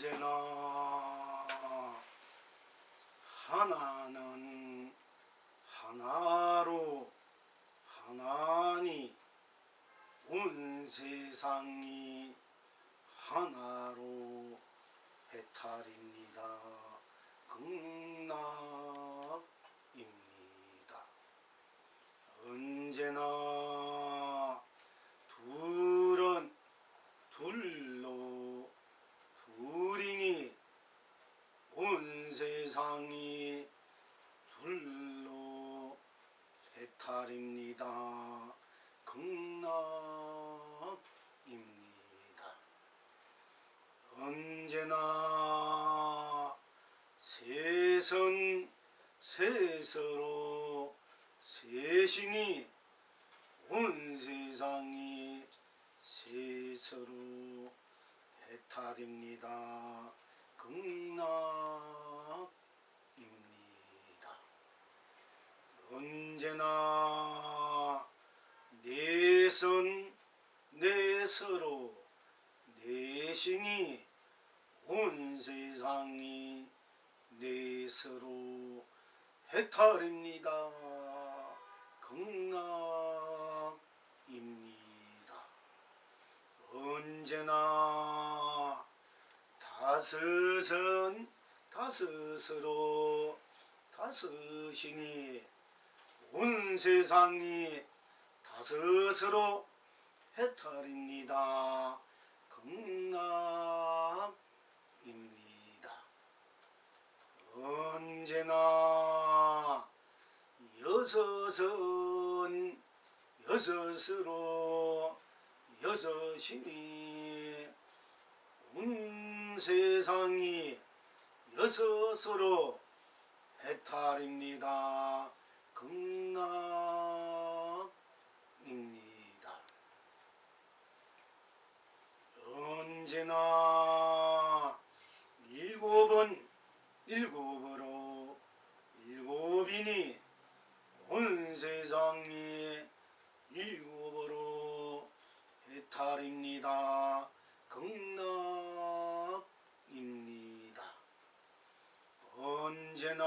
언제나 하나는 하나로 하나니 온 세상이 하나로 해탈입니다. 극락입니다. 언제나 둘은 둘로 둘이니 온 세상이 둘로 해탈입니다. 극락입니다. 언제나 세선 세서로 세신이 온 세상이 세서로 해탈입니다. 극락입니다. 언제나 내선 내서로 내신이 온 세상이 내서로 해탈입니다. 극락입니다. 언제나 다섯은 다섯으로 다섯이니 온 세상이 다섯으로 해탈입니다. 극락입니다. 언제나 여섯은 여섯으로 여섯이니 온 세상이 여섯으로 해탈입니다. 극락입니다. 언제나 일곱은 일곱으로 일곱이니 온 세상이 일곱으로 해탈입니다. 극락입니다. 언제나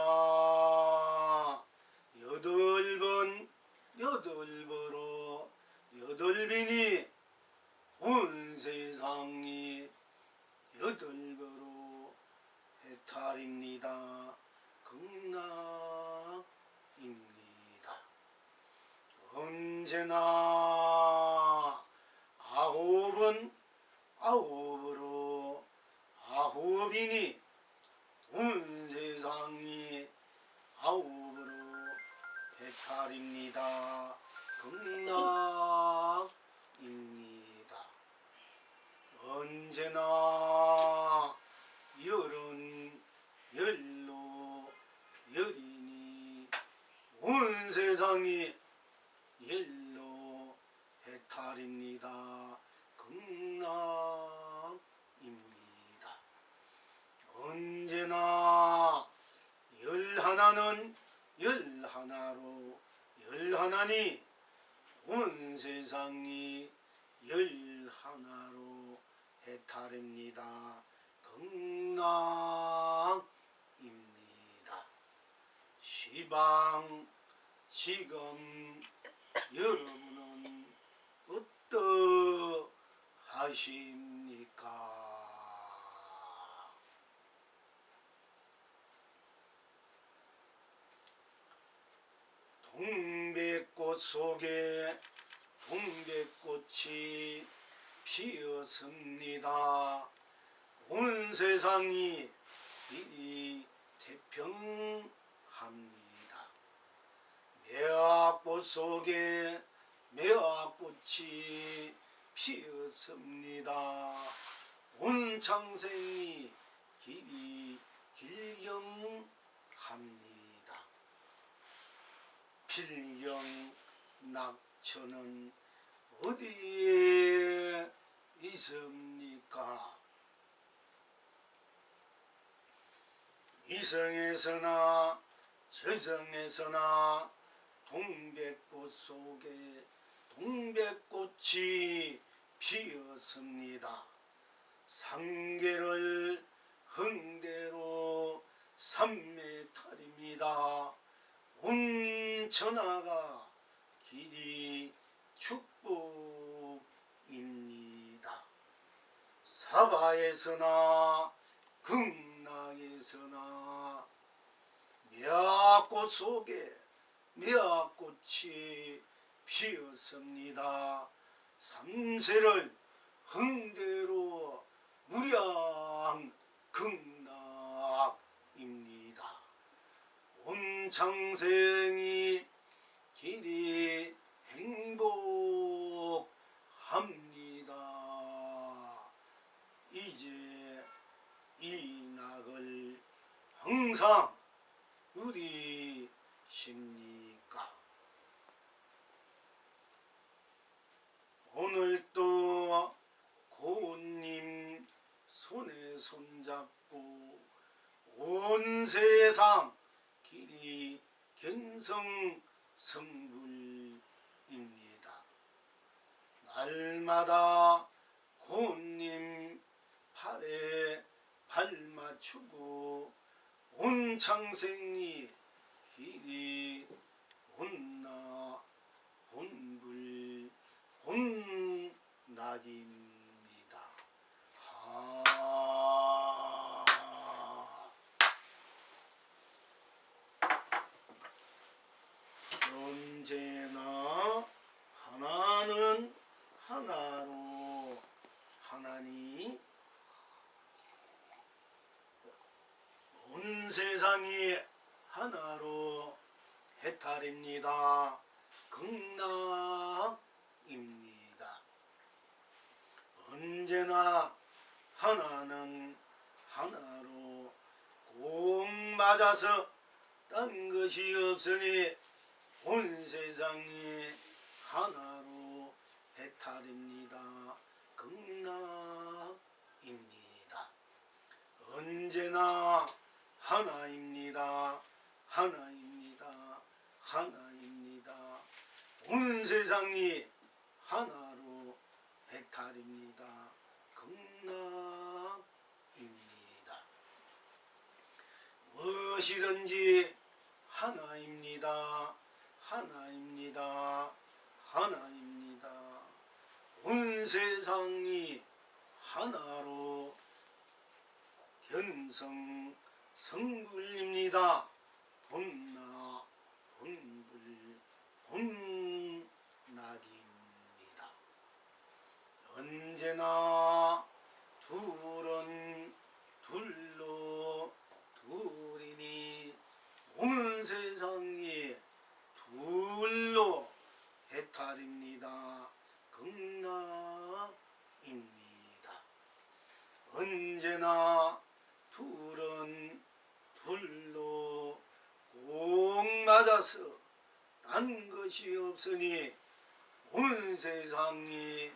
여덟번 여덟번으로 여덟빈이 온 세상이 여덟번으로 해탈입니다. 극락입니다. 언제나 아홉은 아홉으로 아홉이니 온 세상이 아홉으로 해탈입니다. 극락입니다. 언제나 열은 열로 열이니 온 세상이 열로 해탈입니다. 극락입니다. 언제나 열하나는 열하나로 열하나니 온 세상이 열하나로 해탈입니다. 극락입니다. 시방 지금 여러분은 어떠하십니까? 동백꽃 속에 동백꽃이 피었습니다. 온 세상이 이리 태평합니다. 매화꽃 속에 매화꽃이 피었습니다. 온 창생이 길이 길경합니다. 필경 낙천은 어디에 있습니까? 이성에서나 저성에서나 동백꽃 속에 동백꽃이 피었습니다. 상계를 흥대로 삼매탈입니다. 온 천하가 길이 축복입니다. 사바에서나 극락에서나 미화꽃 속에 미화꽃이 피었습니다. 삼세를 흥대로 무량 극락입니다. 온 창생이 길이 행복합니다. 이제 이 낙을 항상 누리십니까? 오늘도 고운님 손에 손잡고 온 세상 길이 견성 성불입니다. 날마다 고운님 팔에 발 맞추고 온 창생이 길이 온나 본불 본낙입니다. 언제나 하나는 하나로 하나니 온 세상이 하나로 해탈입니다. 극락입니다. 언제나 하나는 하나로 꼭 맞아서 딴 것이 없으니 온 세상이 하나로 해탈입니다. 극락입니다. 언제나 하나입니다. 하나입니다. 하나입니다. 온 세상이 하나로 해탈입니다. 극락입니다. 무엇이든지 하나입니다. 하나입니다. 하나입니다. 온 세상이 하나로 견성 성불입니다. 본나 본불 본낙입니다. 언제나 둘은 둘로 둘이니 온 세상이 둘로 해탈입니다. 극락입니다. 언제나 둘은 둘로 꼭 맞아서 딴 것이 없으니 온 세상이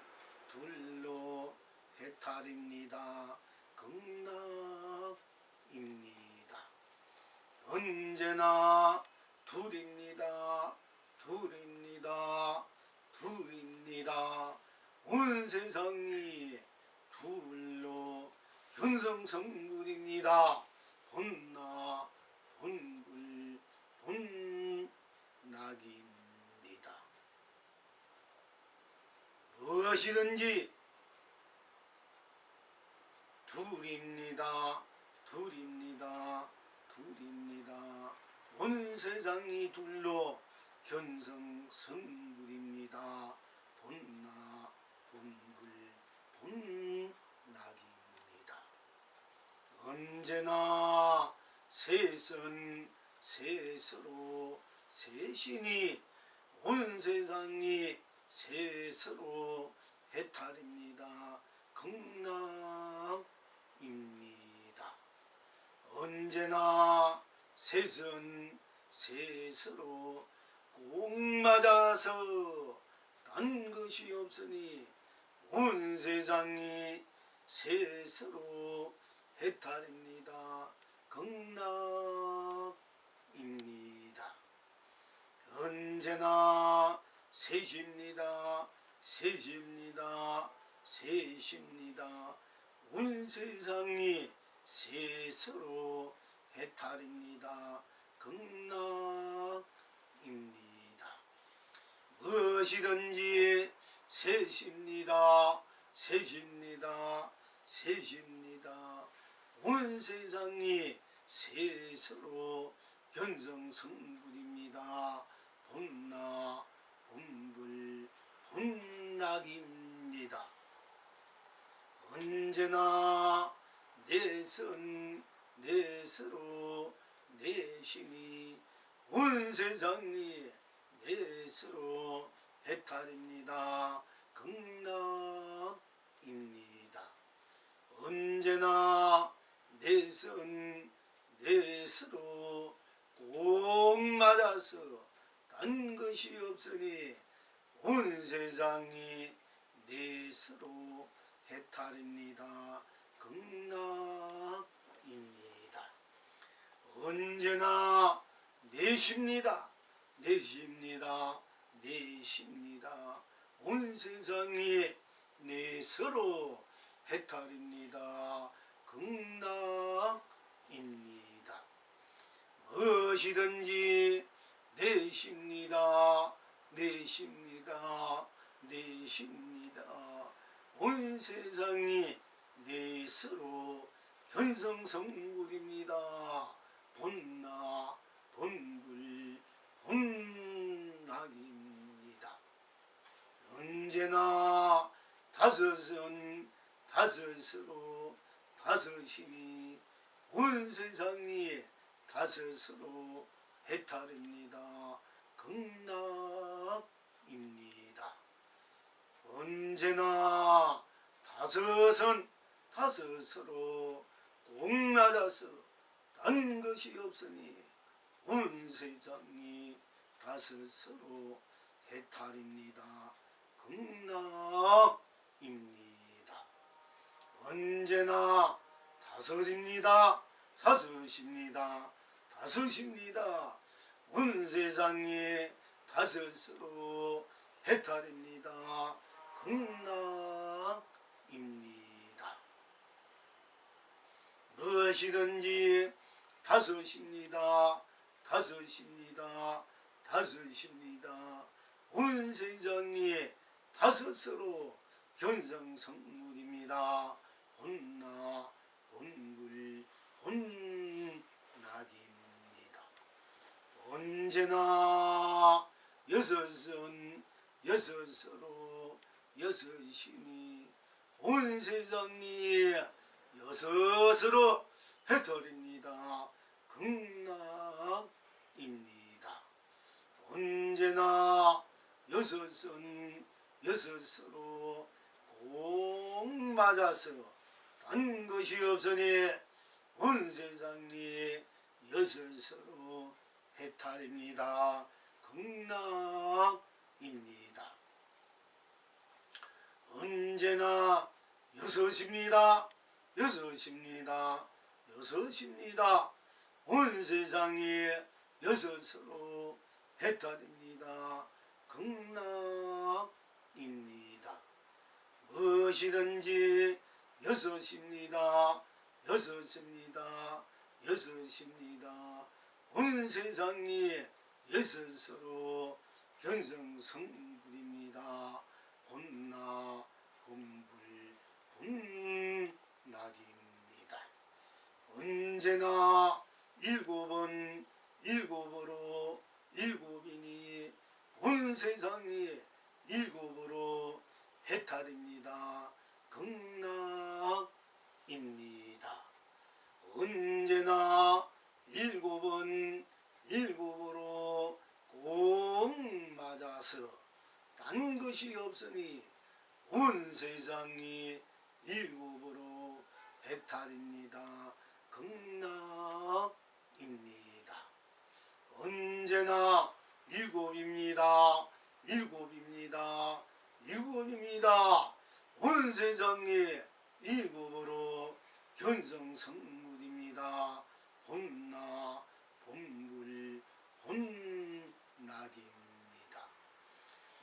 둘로 해탈입니다. 극락입니다. 언제나 둘입니다. 둘입니다. 둘입니다. 온 세상이 둘로 견성성불입니다. 본나 본불 본낙입니다. 무엇이든지 둘입니다. 둘입니다. 둘입니다. 온 세상이 둘로 견성성불입니다. 본나 본불 본낙입니다. 언제나 셋은 셋으로 셋이니 온 세상이 셋으로 해탈입니다. 극락입니다. 언제나 셋은 셋으로 꼭 맞아서 딴 것이 없으니 온 세상이 셋으로 해탈입니다. 극락입니다. 언제나 셋입니다. 셋입니다. 셋입니다. 온 세상이 세서로 해탈입니다. 극락입니다. 무엇이든지 셋입니다. 셋입니다. 셋입니다. 온 세상이 셋으로 견성성불입니다. 본나 본불 본낙입니다. 언제나 내선 내스로 내심이 온 세상이 내스로 해탈입니다. 극락입니다. 언제나 내선 내스로 꼭 맞아서 딴 것이 없으니 온 세상이 내스로 해탈입니다. 극락입니다. 언제나 내십니다. 내십니다. 내십니다. 온 세상이 내서로 해탈입니다. 극락입니다. 무엇이든지 내십니다. 내십니다. 내십니다. 온 세상이 내스로 현성성불입니다. 본나 본불 본낙입니다. 언제나 다섯은 다섯으로 다섯이니 온 세상이 다섯으로 해탈입니다. 극락입니다. 언제나 다섯은 다섯으로 꼭 맞아서 딴 것이 없으니 온 세상이 다섯으로 해탈입니다. 극락입니다. 언제나 다섯입니다. 다섯입니다. 다섯입니다. 온 세상이 다섯으로 해탈입니다. 극락입니다. 무엇이든지 다섯입니다. 다섯입니다. 다섯입니다. 온 세상이 다섯으로 견성성물입니다. 본나 본불 본낙입니다. 언제나 여섯은 여섯으로 여섯이니 온 세상이 여섯으로 해탈입니다. 극락입니다. 언제나 여섯은 여섯으로 꼭 맞아서 딴 것이 없으니 온 세상이 여섯으로 해탈입니다. 극락입니다. 언제나 여섯입니다. 여섯입니다. 여섯입니다. 온 세상이 여섯으로 해탈입니다. 극락입니다. 무엇이든지 여섯입니다. 여섯입니다. 여섯입니다. 온 세상이 여섯으로 견성성불입니다. 본나 본불 본낙입니다. 언제나 일곱은 일곱으로 일곱이니 온 세상이 일곱으로 해탈입니다. 극락입니다. 언제나 일곱은 일곱으로 꼭 맞아서 딴 것이 없으니 온 세상이 일곱으로 해탈입니다. 극락입니다. 언제나 일곱입니다. 일곱입니다. 일곱입니다. 온 세상이 일곱으로 견성성물입니다. 본나 본불 본낙입니다.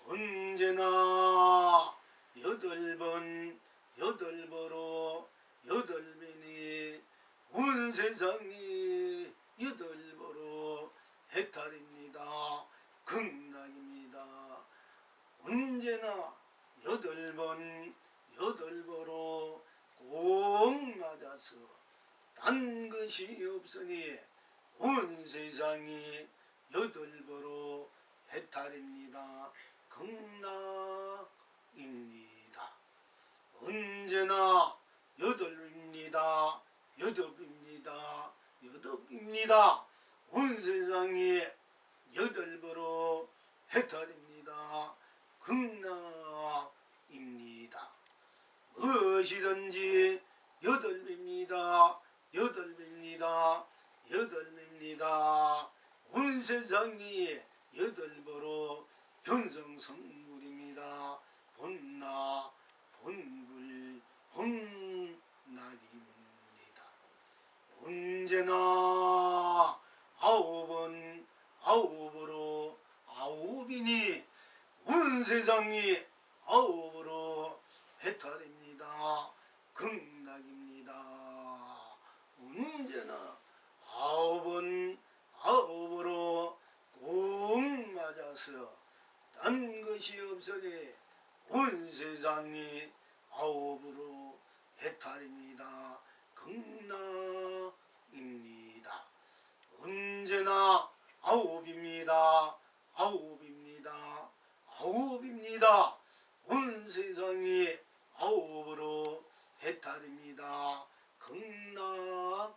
언제나 여덟번 여덟번으로 여덟배니 세상이 여덟보로 해탈입니다. 극락입니다. 언제나 8번 8보로 꼭 맞아서 딴 것이 없으니 온 세상이 8보로 해탈입니다. 극락입니다. 언제나 8입니다. 8입니다. 8입니다. 온 세상이 8보로 해탈입니다. 극락입니다. 무엇이든지 8입니다. 8입니다. 8입니다. 온 세상이 8보로 견성성불입니다. 본나 본불 본락입니다. 언제나 9번 9보로 9이니 온 세상이 9보로 해탈입니다. 극락입니다. 언제나 9번 9보로 꼭 맞아서 딴 것이 없으니 온 세상이 9보로 해탈입니다. 극락입니다. 언제나 9입니다. 9입니다. 9입니다. 온 세상이 9보로 해탈입니다. 극락입니다.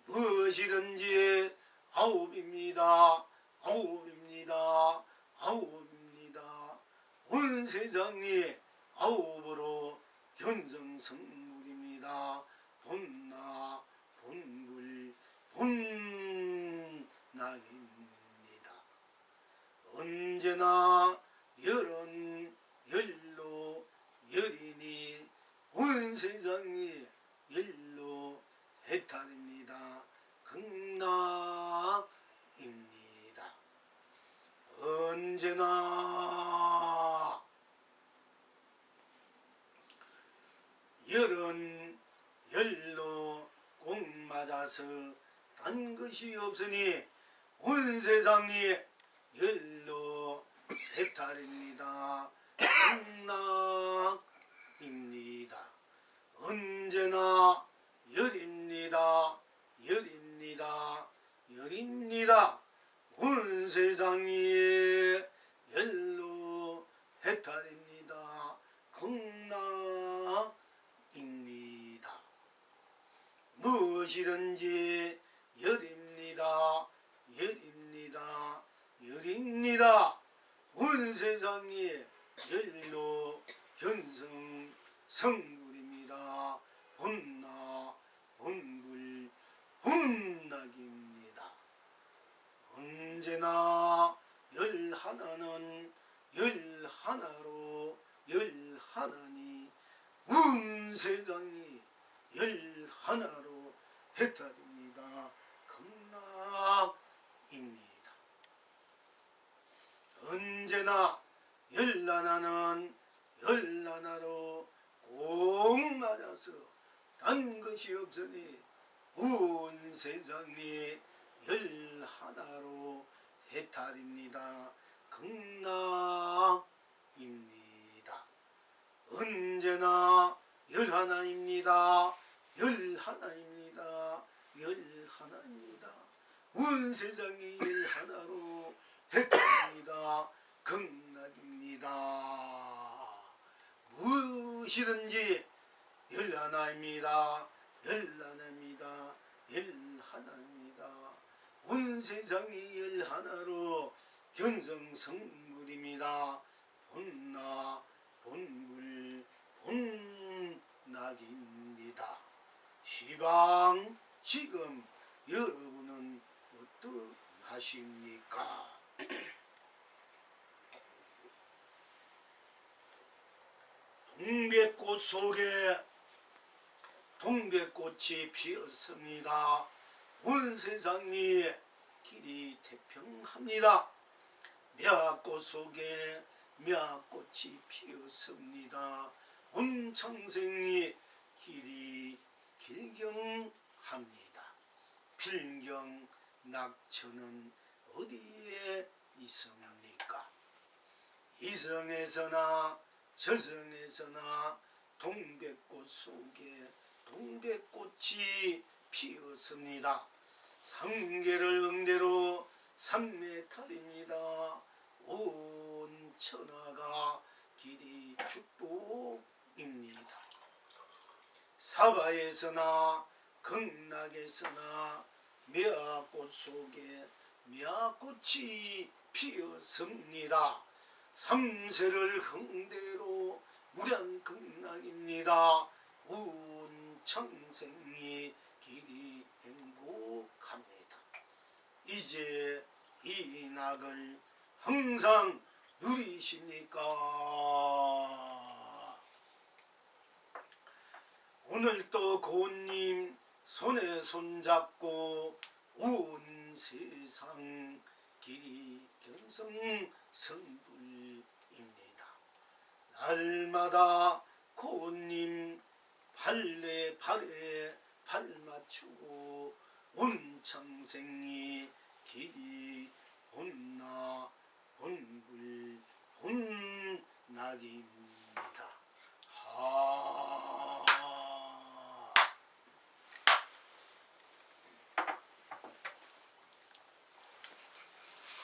무엇이든지 9입니다. 9입니다. 9입니다. 온 세상이 9보로 견성성불입니다. 본나 본불 본락입니다. 언제나 10, 10로 10이니 온 세상이 10로 해탈입니다. 극락입니다. 언제나 10, 10로 꼭 맞아서 딴 것이 없으니 온 세상이 10로 해탈입니다. 극락입니다. 언제나 10입니다. 10입니다. 10입니다. 온 세상이 10로 해탈입니다. 극락입니다. 무엇이든지 10입니다. 10입니다. 10입니다. 온 세상이 10로 견성 성불입니다. 본나 본불 본락입니다. 언제나 11는 11로 11이니 온 세상이 11로 해탈입니다. 극락입니다. 언제나 11는 11로 꼭 맞아서 딴 것이 없으니 온 세상이 11로 해탈입니다. 극락입니다. 언제나 11입니다. 11입니다. 11입니다. 온 세상이 11로 해탈입니다. 극락입니다. 무엇이든지 11입니다. 11입니다. 11입니다. 온 세상이 11로 견성성불입니다. 본나 본불 본락입니다. 시방 지금 여러분은 어떠하십니까? 동백꽃 속에 동백꽃이 피었습니다. 온 세상이 길이 태평합니다. 미화꽃 속에 미화꽃이 피었습니다. 온 청생이 길이 길경합니다. 필경 낙천은 어디에 있습니까? 이성에서나 저성에서나 동백꽃 속에 동백꽃이 피었습니다. 상계를 응대로 삼매탈입니다. 온 천하가 길이 축복입니다. 사바에서나 극락에서나 미화꽃 속에 미화꽃이 피었습니다. 삼세를 흥대로 무량극락입니다. 온 청생이 길이 행복합니다. 이제 이 낙을 항상 누리십니까? 오늘도 고운님 손에 손잡고 온 세상 길이 견성성불입니다. 날마다 고운님 발에 발 맞추고 온 창생이 길이 온나 본불 본낙입니다.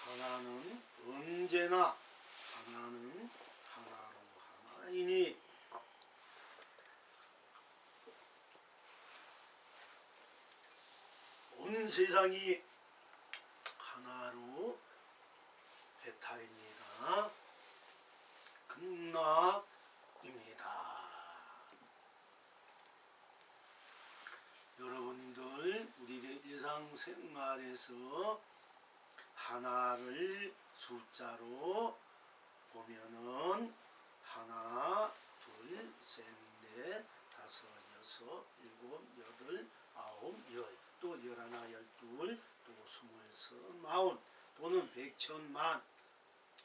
하나는 언제나 하나는 하나로 하나이니 온 세상이 하나로 배탈입니다. 극락입니다. 여러분들 우리의 일상생활에서 하나를 숫자로 보면은 하나, 둘, 셋, 넷, 다섯, 여섯, 일곱, 여덟, 아홉, 열, 또 열하나, 열둘, 또 스물서, 마흔, 또는 백천만,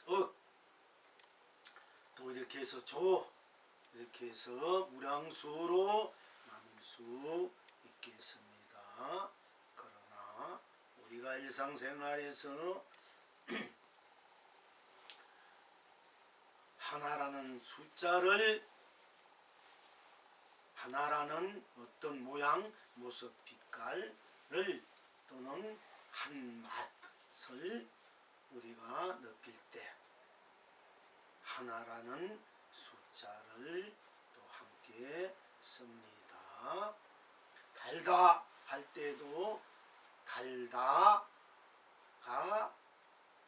억, 또 이렇게 해서 조, 이렇게 해서 무량수로 나눌 수 있겠습니다. 그러나 우리가 일상생활에서 하나라는 숫자를 하나라는 어떤 모양, 모습, 빛깔을 또는 한 맛을 우리가 느낄 때 하나라는 숫자를 또 함께 씁니다. 달다 할 때도 달다가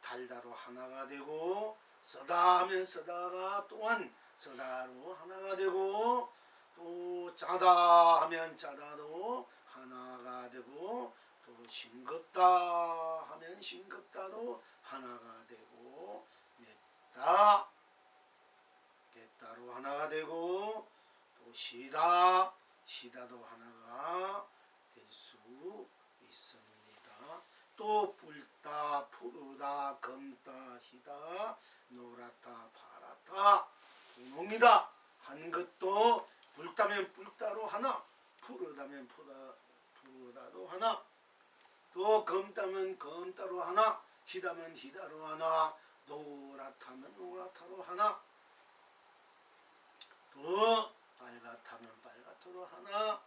달다로 하나가 되고 쓰다 하면 쓰다가 또한 쓰다로 하나가 되고 또 짜다 하면 짜다도 하나가 되고 또 싱겁다 하면 싱겁다도 하나가 되고 맵다 맵다로 하나가 되고 또 시다도 하나가 될 수 있습니다. 또 붉다 푸르다 검다 희다 노랗다 파랗다 분홍이다 한 것도 붉다면 붉다로 하나, 푸르다면 푸르다로 하나, 또 검다면 검다로 하나, 희다면 희다로 하나, 노랗다면 노랗다로 하나, 또 빨갛다면 빨갛다로 하나,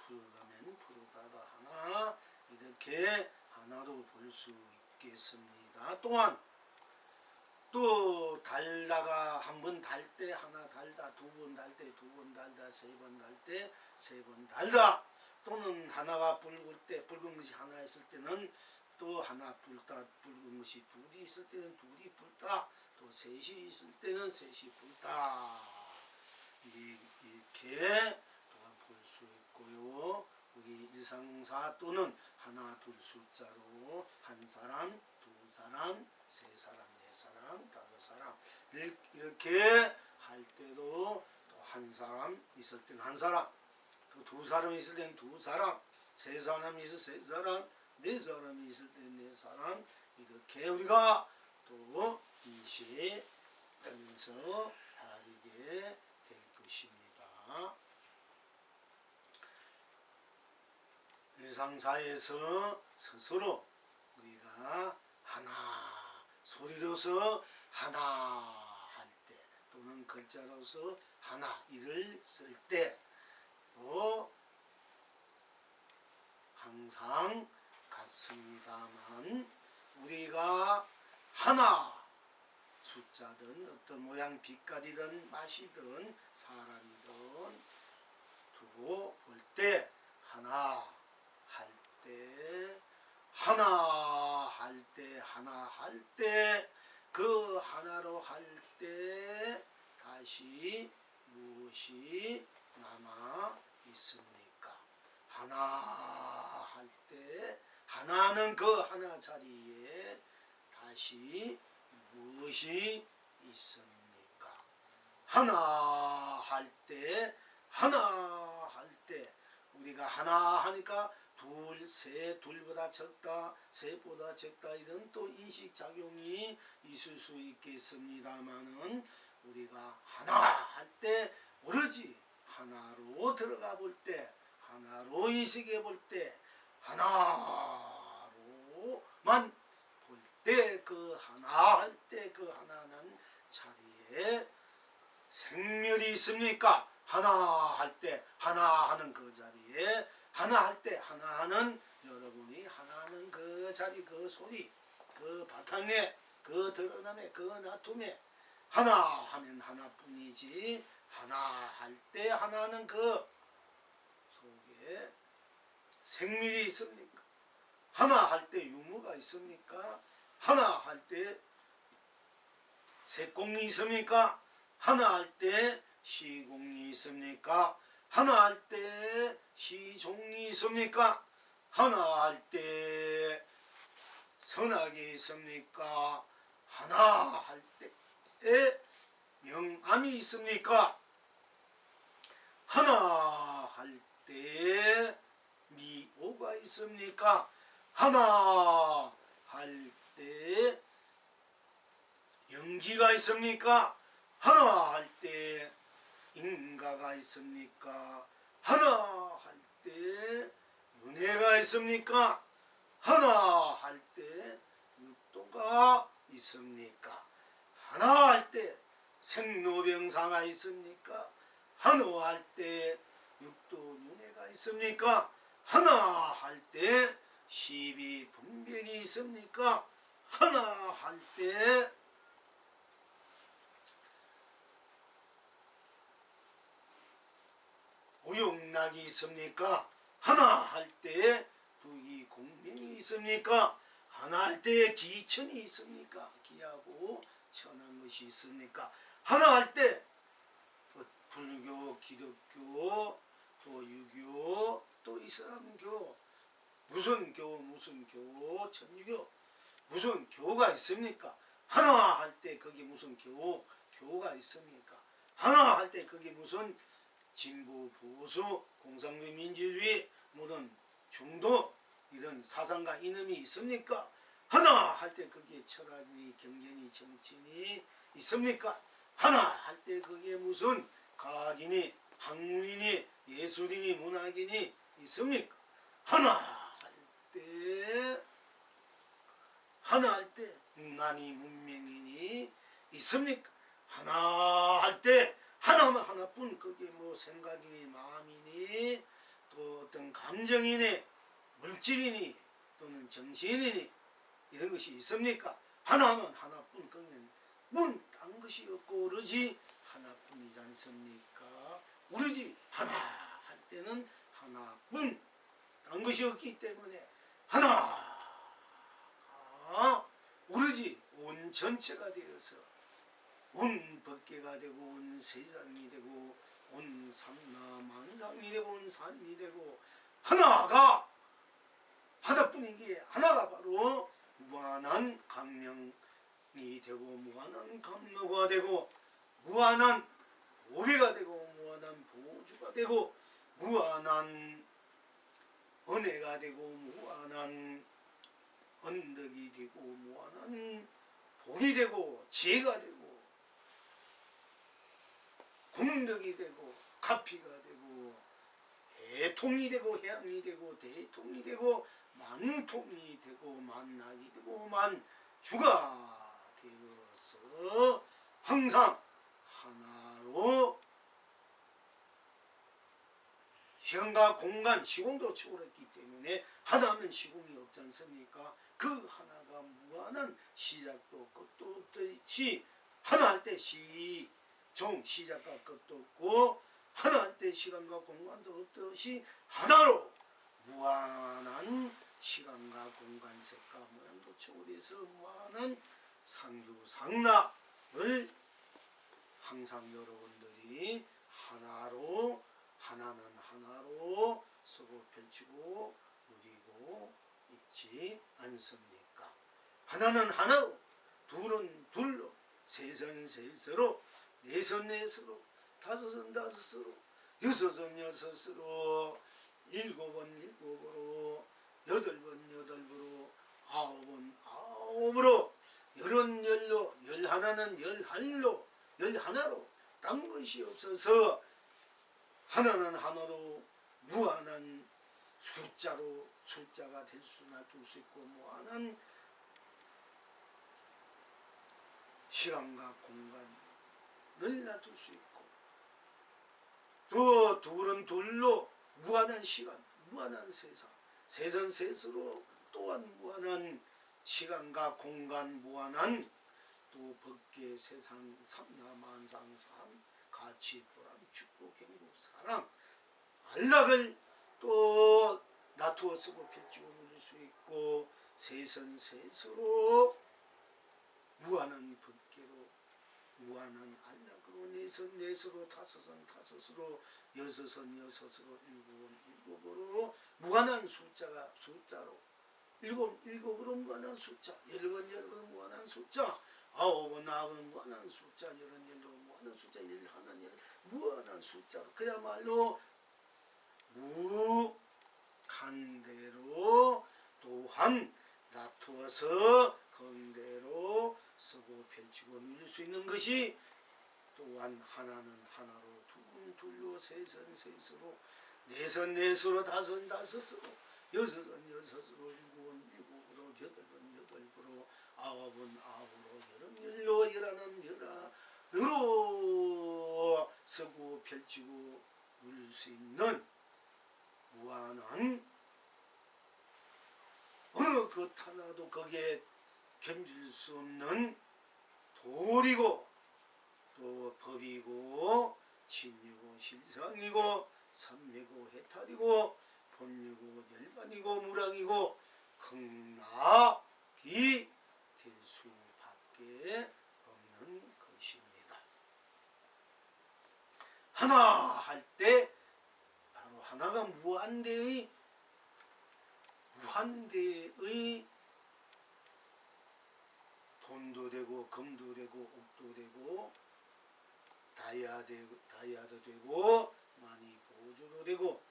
푸르다면 푸르다로 하나, 이렇게 하나로 볼 수 있겠습니다. 또한 또 달다가 한 번 달 때 하나 달다, 두 번 달 때 두 번 달다, 세 번 달 때 세 번 달다, 또는 하나가 붉을 때 붉은 것이 하나 있을 때는 또 하나 붉다, 붉은 것이 둘이 있을 때는 둘이 붉다, 또 셋이 있을 때는 셋이 붉다, 이렇게 또한 볼 수 있고요. 우리 일상사 또는 하나 둘 숫자로 한 사람, 두 사람, 세 사람, 네 사람, 다섯 사람 이렇게 할 때도 또 한 사람 있을 때는 한 사람, 또 두 사람 있을 때는 두 사람, 세 사람 있을 때 세 사람, 네 사람이 있을 때는 네 사람, 이렇게 우리가 또 인식하면서 다르게 될 것입니다. 조상사에서 스스로 우리가 하나 소리로서 하나 할 때 또는 글자로서 하나 이를 쓸 때 또 항상 같습니다만 우리가 하나 숫자든 어떤 모양 빛깔이든 맛이든 사람이든 두고 볼 때 하나 할 때 하나 할 때 하나 할 때 그 하나로 할 때 다시 무엇이 남아 있습니까? 하나 할 때 하나는 그 하나 자리에 다시 무엇이 있습니까? 하나 할 때 우리가 하나 하니까 둘, 셋, 둘보다 적다, 셋보다 적다 이런 또 인식작용이 있을 수 있겠습니다만은 우리가 하나 할 때 오로지 하나로 들어가 볼 때, 하나로 인식해 볼 때, 하나로만 볼 때 그 하나 할 때 그 하나는 자리에 생멸이 있습니까? 하나 할 때 하나 하는 그 자리에 하나 할 때 하나는 여러분이 하나는 그 자리 그 소리 그 바탕에 그 드러남에 그 나툼에 하나 하면 하나뿐이지 하나 할 때 하나는 그 속에 생밀이 있습니까? 하나 할 때 유무가 있습니까? 하나 할 때 색공이 있습니까? 하나 할 때 시공이 있습니까? 하나 할 때 시종이 있습니까? 하나 할 때 선악이 있습니까? 하나 할 때 명암이 있습니까? 하나 할 때 미오가 있습니까? 하나 할 때 연기가 있습니까? 하나 할 때 인가가 있습니까? 하나 할 때 윤회가 있습니까? 하나 할 때 육도가 있습니까? 하나 할 때 생로병사가 있습니까? 하나 할 때 육도 윤회가 있습니까? 하나 할 때 시비 분별이 있습니까? 하나 할 때 오용락이 있습니까? 하나 할 때 부귀 공명이 있습니까? 하나 할 때 기천이 있습니까? 기하고 천한 것이 있습니까? 하나 할 때 불교, 기독교, 또 유교, 또 이슬람교 무슨 교, 천주교 무슨 교가 있습니까? 하나 할 때 거기 무슨 교가 있습니까? 하나 할 때 거기 무슨 진보, 보수, 공산주의, 민주주의, 모든 중도 이런 사상가 이념이 있습니까? 하나 할 때 거기에 철학이, 경제니, 정치니 있습니까? 하나 할 때 거기에 무슨 과학이니, 학문이니, 예술이니, 문학이니 있습니까? 하나 할 때 문화니, 문명이니 있습니까? 하나 할 때 하나만 하나뿐 그게 뭐 생각이니 마음이니 또 어떤 감정이니 물질이니 또는 정신이니 이런 것이 있습니까? 하나만 하나뿐 그는 딴 것이 없고 오로지 하나뿐이지 않습니까? 오로지 하나 할 때는 하나뿐 딴 것이 없기 때문에 하나가 오로지 온 전체가 되어서 온 법계가 되고 온 세상이 되고 온 삼라만상이 되고 온 산이 되고 하나가 하나뿐이기에 하나가 바로 무한한 감명이 되고 무한한 감로가 되고 무한한 보배가 되고 무한한 보주가 되고 무한한 은혜가 되고 무한한 언덕이 되고 무한한 복이 되고 지혜가 되고 공덕이 되고 가피가 되고 대통이 되고 해양이 되고 대통이 되고 만통이 되고 만락이 되고 만주가 되어서 항상 하나로 시간과 공간, 시공도 초월했기 때문에 하나면 시공이 없지 않습니까? 그 하나가 무한한 시작도 끝도 없듯이 하나 할 때 시작과 끝도 없고 하나 할 때 시간과 공간도 없듯이 하나로 무한한 시간과 공간, 색과 모양도 초월해서 무한한 상주상락을 항상 여러분들이 하나는 하나로 서로 펼치고 누리고 있지 않습니까? 하나는 하나로, 둘은 둘로, 셋은 셋으로, 넷은 넷으로, 다섯은 다섯으로, 여섯은 여섯으로, 일곱은 일곱으로, 여덟은 여덟으로, 아홉은 아홉으로, 열은 열로, 열하나는 열할로, 열하나로, 딴 것이 없어서 하나는 하나로 무한한 숫자가 될 수나 둘 수 있고 무한한 시간과 공간을 놔둘 수 있고 또 둘은 둘로 무한한 시간, 무한한 세상, 셋은 셋으로 또한 무한한 시간과 공간, 무한한 또 법계 세상 삼라만상삼 가치 보람 축복 행복 사랑 안락을 또 놔두어 쓰고 펼치고 누릴 수 있고 셋은 셋으로 무한한 법계로 무한한 안락으로 넷은 넷으로 다섯은 다섯으로 여섯은 여섯으로 일곱은 일곱으로 무한한 숫자로 일곱으로 무한한 숫자 열은 열으로 무한한 숫자 아홉은 아홉은 무한한 숫자 열은 열로 무한한 숫자 열하나는 열 무한한 숫자로 그야말로 무한대로 또한 놔두어서 건대로 쓰고 펼치고 누릴 수 있는 것이 또한 하나는 하나로 둘은 둘로 셋은 셋으로 넷은 넷으로 다섯은 다섯으로 여섯은 여섯으로 일곱은 일곱으로 여덟은 여덟으로 아홉은 아홉으로 열은 열로 열하나는 열하나로 쓰고 펼치고 누릴 수 있는 무한한 어느 것 하나도 거기에 견딜 수 없는 도리고 또 법이고 진리고 실상이고 삼매고 해탈이고 본리고 열반이고 무량이고 극락이 될 수밖에 없는 것입니다. 하나 할 때 바로 하나가 무한대의 돈도 되고 금도 되고 옥도 되고 다이아도 되고 많이 보조도 되고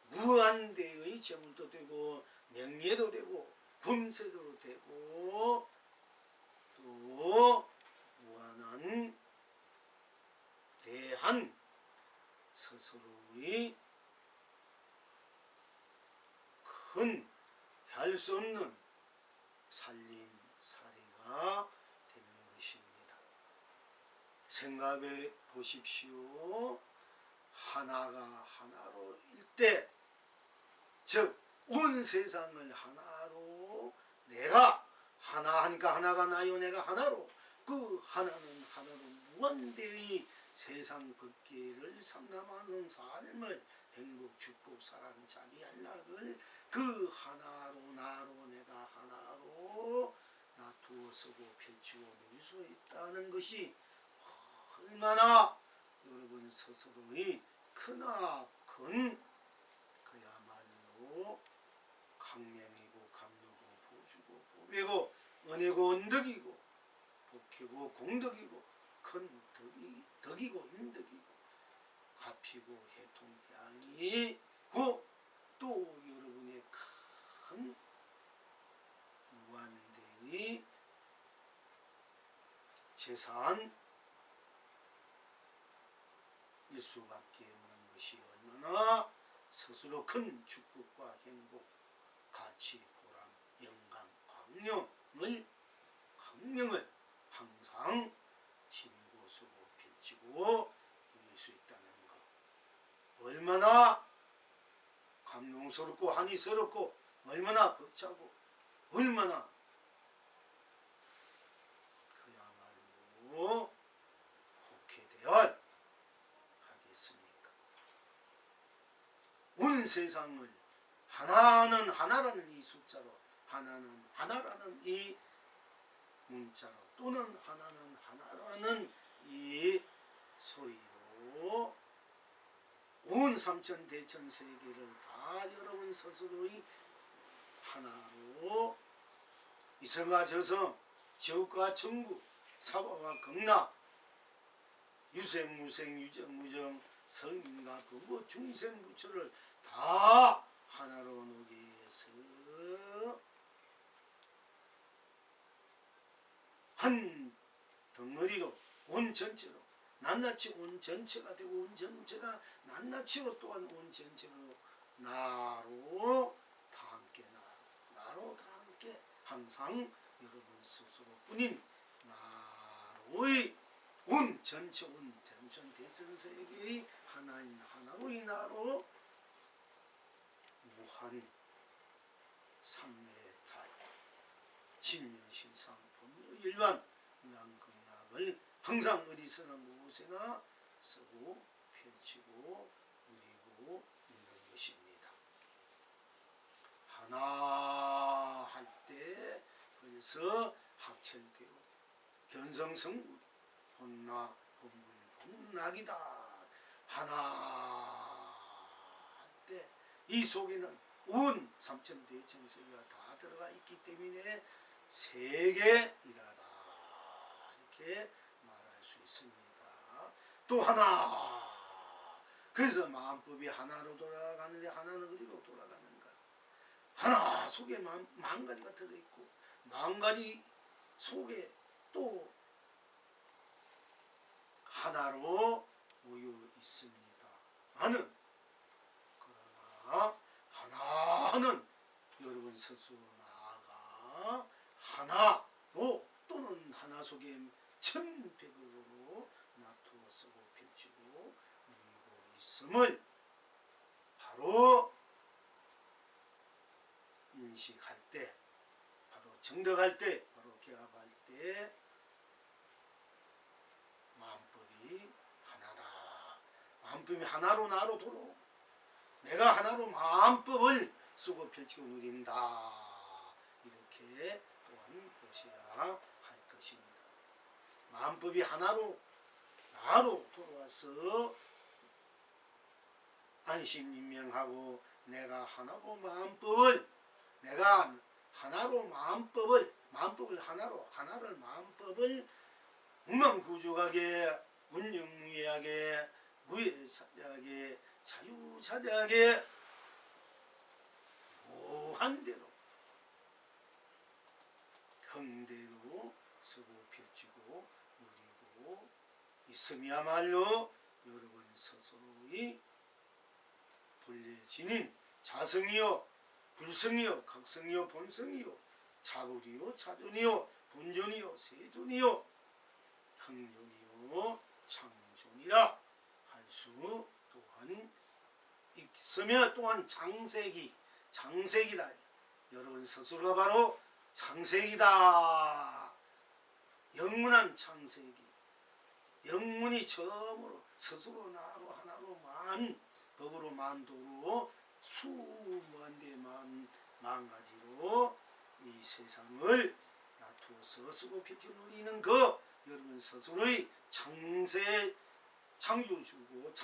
무한대의 재물도 되고 명예도 되고 분세도 되고 또 무한한 대한 스스로의 큰 할 수 없는 살림살이가 되는 것입니다. 생각해 보십시오. 하나가 하나로일 때, 즉 온 세상을 하나로 내가 하나 하니까 하나가 나요 내가 하나로 그 하나는 하나로 무한대의 세상 법계를 삼남하는 삶을 행복 축복 사랑 자비 안락을 그 하나로 나로 내가 하나로 놔두어 쓰고 펼치고 누릴 수 있다는 것이 얼마나 여러분 스스로의 크나큰 그야말로 강명이고 감로고 보주고 보배고 은혜고 은덕이고 복이고 공덕이고 큰 덕이고 인덕이고 갚이고 해통향이고 또 여러분의 큰 무한대의 재산일 수밖에 없는 것이 얼마나 스스로 큰 축복과 행복, 가치, 보람, 영광, 광명을 항상 지니고 쓰고 펼치고 누릴 수 있다는 것. 얼마나 감동스럽고 한이스럽고 얼마나 벅차고 얼마나 그야말로 국회대열 하겠습니까? 온 세상을 하나는 하나라는 이 숫자로, 하나는 하나라는 이 문자로, 또는 하나는 하나라는 이 소리로 온 삼천대천 세계를 다 여러분 스스로의 하나로 이성과 저성, 지옥과 천국, 사바와 극락, 유생무생, 유정무정, 성인과 부부, 중생부처를 다 하나로 놓기 위해서 한 덩어리로 온 전체로 낱낱이 온 전체가 되고 온 전체가 낱낱이로 또한 온 전체로 나로 다 함께 나로 다 함께 항상 여러분 스스로뿐인 나로의 온 전체 온 전천 대선 세계의 하나인 하나로의 나로 무한 삼매탈 신명신상 법료일반 난극락을 항상 어디서나 무엇에나 쓰고 펼치고 누리고 있는 것입니다. 하나 할 때 벌써 합철되고 견성성불 혼나 혼불 혼락이다. 하나 할 때 이 속에는 온 삼천대천세계가 다 들어가 있기 때문에 세계이라다 이렇게 말할 수 있습니다. 또 하나, 그래서 마음법이 하나로 돌아가는데 하나는 어디로 돌아가는가? 하나 속에 만 가지가 들어있고 만 가지 속에 또 하나로 모여 있습니다. 나는 그러나 하나는 여러분 스스로 나아가 하나로 또는 하나 속에 천백으로 놔두어 쓰고 펼치고 누리고 있음을 바로 인식할 때, 바로 정덕할 때, 바로 개합할 때 마음법이 하나다. 마음법이 하나로 나로 돌아오고 내가 하나로 마음법을 쓰고 펼치고 누린다. 이렇게 또한 보셔야 할 것입니다. 마음법이 하나로 나로 돌아와서 안심인명하고 내가 하나로 마음법을 하나를 마음법을 무망구족하게 운영무예하게 무예사하게 자유자재하게 무한대로 형대로 쓰고 펼치고 누리고 있음이야말로 여러분 스스로의 본래 지닌 자성이요 불성이요 각성이요 본성이요 자불이요 자존이요 본존이요 세존이요 형존이요 창존이라 할 수 또한 있으며 또한 장색이다. 여러분 스스로가 바로 창색이다. 영문한 창색이 영문이 처음으로 스스로 나로 하나로 법으로 만도로 수무한대 만가지로 이 세상을 놔두어서 쓰고 펼쳐 누리는 그 여러분 스스로의 창조주고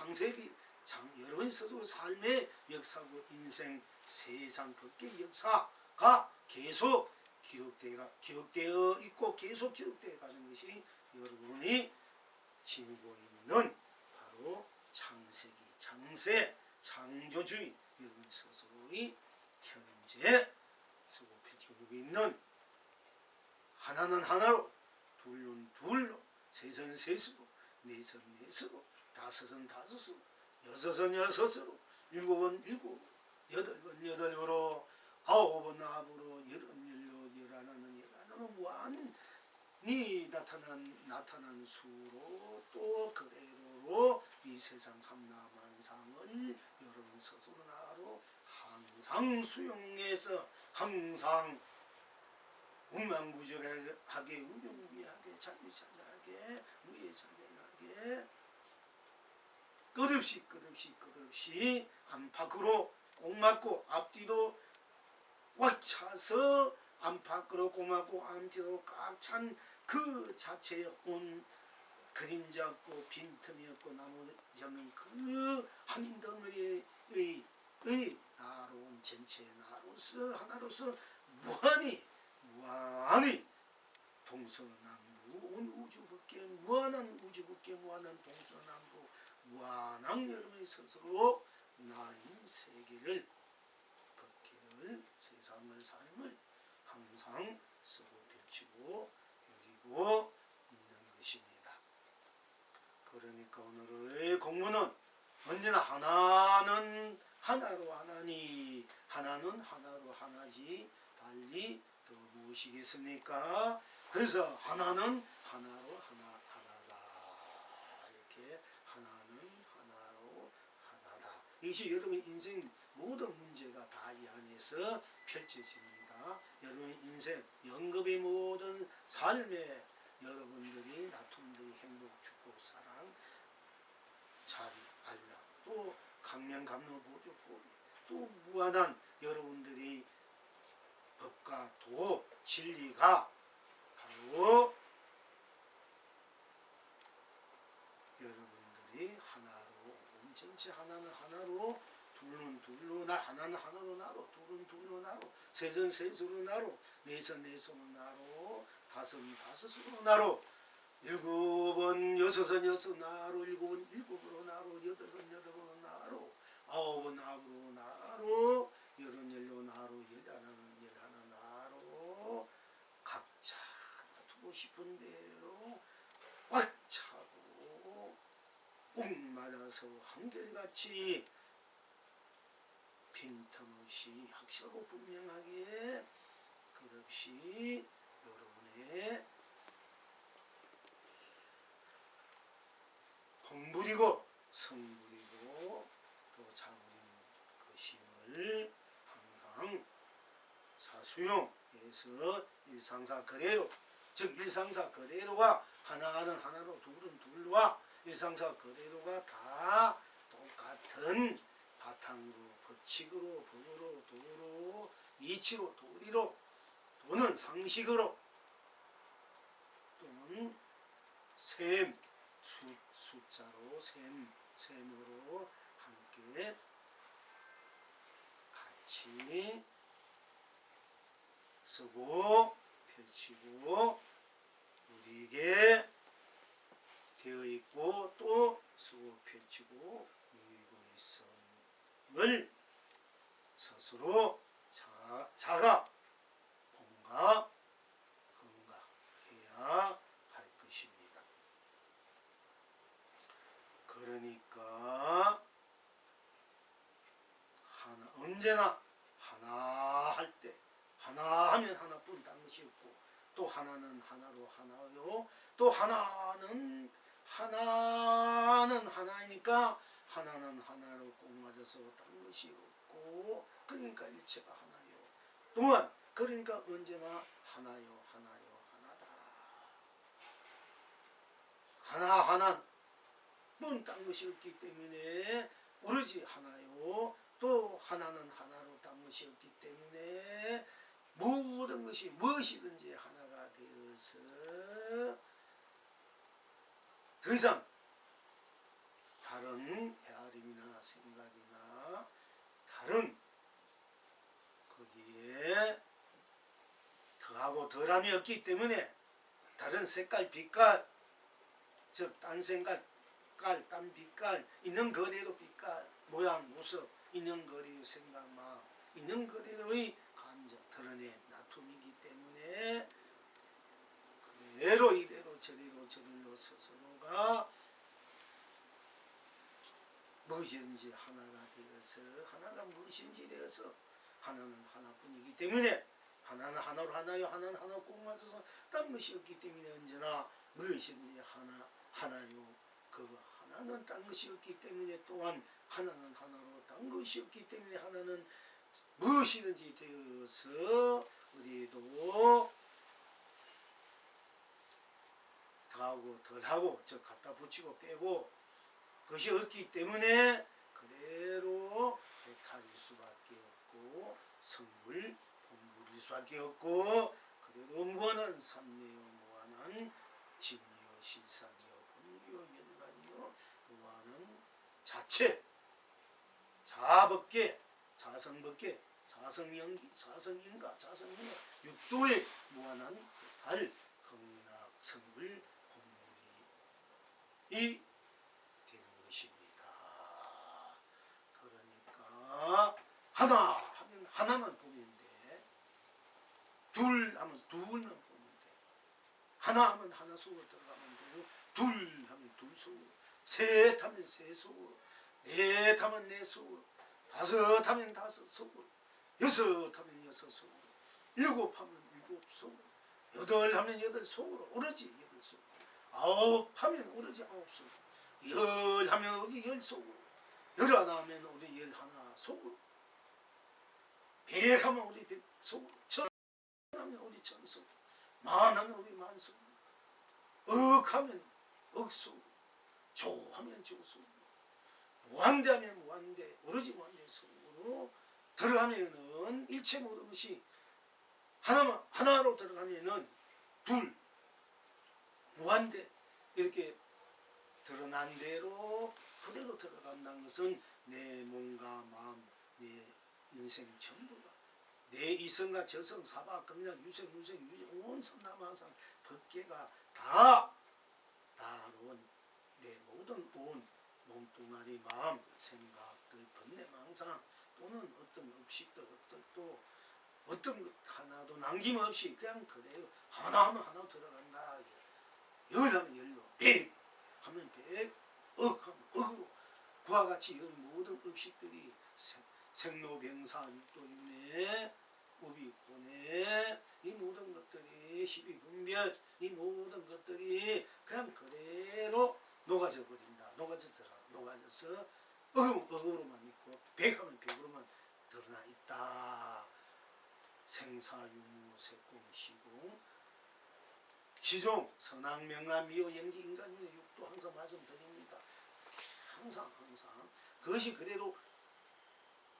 여러분 스스로 삶의 역사고 인생 세상 밖의 역사가 계속 기록되어 있고 계속 기록되어 가는 것이 여러분이 지니고 있는 바로 창조주의 여러분 스스로의 현재 쓰고 펼치고 있는 하나는 하나로 둘은 둘로 셋은 셋으로 넷은 넷으로 다섯은 다섯으로 여섯은 여섯으로 일곱은 일곱, 여덟번 여덟으로, 아홉은 아홉으로, 열은 열로, 열하나는 열하나로 무한히 나타난 수로 또 그대로 이 세상 삼라만상을 여러분 스스로 나로 항상 수용해서 항상 운명무적하게 운명무비하게 자유자재하게 무예자재하게 끝없이 안팎으로 꼭 맞고 앞뒤도 꽉 차서 안팎으로 꼭 맞고 앞뒤도 꽉 찬 그 자체의 온 그림자 없고 빈틈이 없고 나머지 없는 그 한 덩어리의 나로 전체 나로서 하나로서 무한히 동서남북 온 우주밖에 무한한 우주밖에 무한한 동서남북 무한한 여러분의 스스로 나인 세계를 법계를 세상을 삶을 항상 쓰고 펼치고 누리고 있는 것입니다. 그러니까 오늘의 공문은 언제나 하나는 하나로 하나니 하나는 하나로 하나지 달리 더 무엇이겠습니까? 그래서 하나는 하나로 하나다. 이렇게 하나는 하나로 하나다. 이것이 여러분 인생 모든 문제가 다 이 안에서 펼쳐집니다. 여러분 인생 영겁의 모든 삶에 여러분들이 다툼들이 행복, 축복, 사랑, 자비, 안락, 또 강명, 감로, 보조, 보비, 또 무한한 여러분들이 법과 도, 진리가 바로 여러분들이 하나로 전체 하나는 하나로 둘은 둘로 나 하나는 하나로 나로 둘은 둘로 나로 셋은 셋으로 나로 넷은 넷으로 나로 다섯은 다섯으로 나로 일곱은 여섯은 여섯 나로 일곱은 일곱으로 나로 여덟은 여덟으로 나로 아홉은 아홉으로 나로 열은 열로 나로 열하나는 열하나 나로 각자 두고 싶은 대로 꽉 차고 꼭 맞아서 한결같이 빈틈없이 확실하고 분명하게 끝없이 여러분의 공부리고 성부리고 또 자부린 것임을 항상 사수용해서 일상사 그대로 즉 일상사 그대로가 하나는 하나로 둘은 둘과 일상사 그대로가 다 똑같은 바탕으로 법칙으로 법으로 도로 이치로 도리로 또는 상식으로 또는 숫자로 셈으로 함께 같이 쓰고 펼치고 우리에게 되어 있고 또 쓰고 펼치고 누리고 있음을 스스로 자가 본가 건강해야 할 것입니다. 그러니까 언제나 하나 할 때 하나 하면 하나뿐 딴 것이 없고 또 하나는 하나로 하나요. 또 하나는 하나이니까 하나는 하나로 꼭 맞아서 딴 것이 없고 그러니까 일체가 하나요. 또한 그러니까 언제나 하나요 하나다. 하나뿐 딴 것이 없기 때문에 오로지 하나요. 또 하나는 하나로 딴 것이 없기 때문에 모든 것이 무엇이든지 하나가 되어서 더 이상 다른 헤아림이나 생각이나 다른 거기에 더하고 덜함이 없기 때문에 다른 색깔, 빛깔, 즉 딴 생각, 딴 빛깔, 있는 그대로 빛깔, 모양, 모습, 있는 그대로 생각, 마음, 있는 그대로의 감정, 드러낸 다툼이기 때문에 그대로 이대로 저리로 스스로가 무엇이든지 하나가 되어서 하나가 무엇인지 되어서 하나는 하나뿐이기 때문에 하나는 하나로 하나요 하나는 하나로 꼭 맞춰서 딴 것이 없기 때문에 언제나 무엇이든지 하나요 그 하나는 딴 것이 없기 때문에 또한 하나는 하나로 딴 것이 없기 때문에 하나는 무엇이든지 되어서 우리도 더하고 덜하고 저 갖다 붙이고 빼고 그것이 없기 때문에 그대로 배탈일 수밖에 없고 성불 본불일 수밖에 없고 그대로 무한한 삼매요 무한한 진리요 실상이요 본리요 열반이요 무한한 자체 자법계 자성법계 자성연기 자성인가 자성인가 육도의 무한한 달 극락 성불 본물이 되는 것입니다. 그러니까 하나 하면 하나만 보면 돼. 둘 하면 둘만 보면 돼. 하나 하면 하나 속으로 들어가면 되고 둘 하면 둘 속으로 셋 하면 셋 속으로 넷 하면 넷 속으로 다섯 하면 다섯 속으로 여섯 하면 여섯 속으로 일곱 하면 일곱 속으로 여덟 하면 여덟 속으로 오로지 여덟 속으로 아홉 하면 오로지 아홉 속으로 열 하면 오로지 열 속으로 열하나 하면 오로지 열하나 속으로 백 하면 오로지 백 속으로 천 하면 오로지 천 속으로 만 하면 오로지 만 속으로 억 하면 억 속으로 조 하면 조 속으로 무한대 하면 무한대 오로지 무한대 속으로 들어가면은 일체 모든 것이 하나로 들어가면은 둘 무한대 이렇게 드러난 대로 그대로 들어간다는 것은 내 몸과 마음 내 인생 전부가 내 이성과 저성 사바 극락 유생 온 삼남하상 법계가 다 다론 내 모든 온 몸뚱아리 마음 생각들 번뇌망상 또는 어떤 업식들 어떤 또 어떤 것 하나도 남김없이 그냥 그대로 하나 하면 하나 들어간다. 열 하면 열로 백 하면 백 억 하면 억으로 그와 같이 이런 모든 업식들이 생로병사 육도윤회 우비곤해 이 모든 것들이 희비분별 이 모든 것들이 그냥 그대로 녹아져 버린다. 녹아져서 억으로만 있고 백하면 백으로만 드러나 있다. 생사유무 색공시공 시종 선악명암 미호 연기 인간윤회 육도 항상 말씀드립니다. 항상 그것이 그대로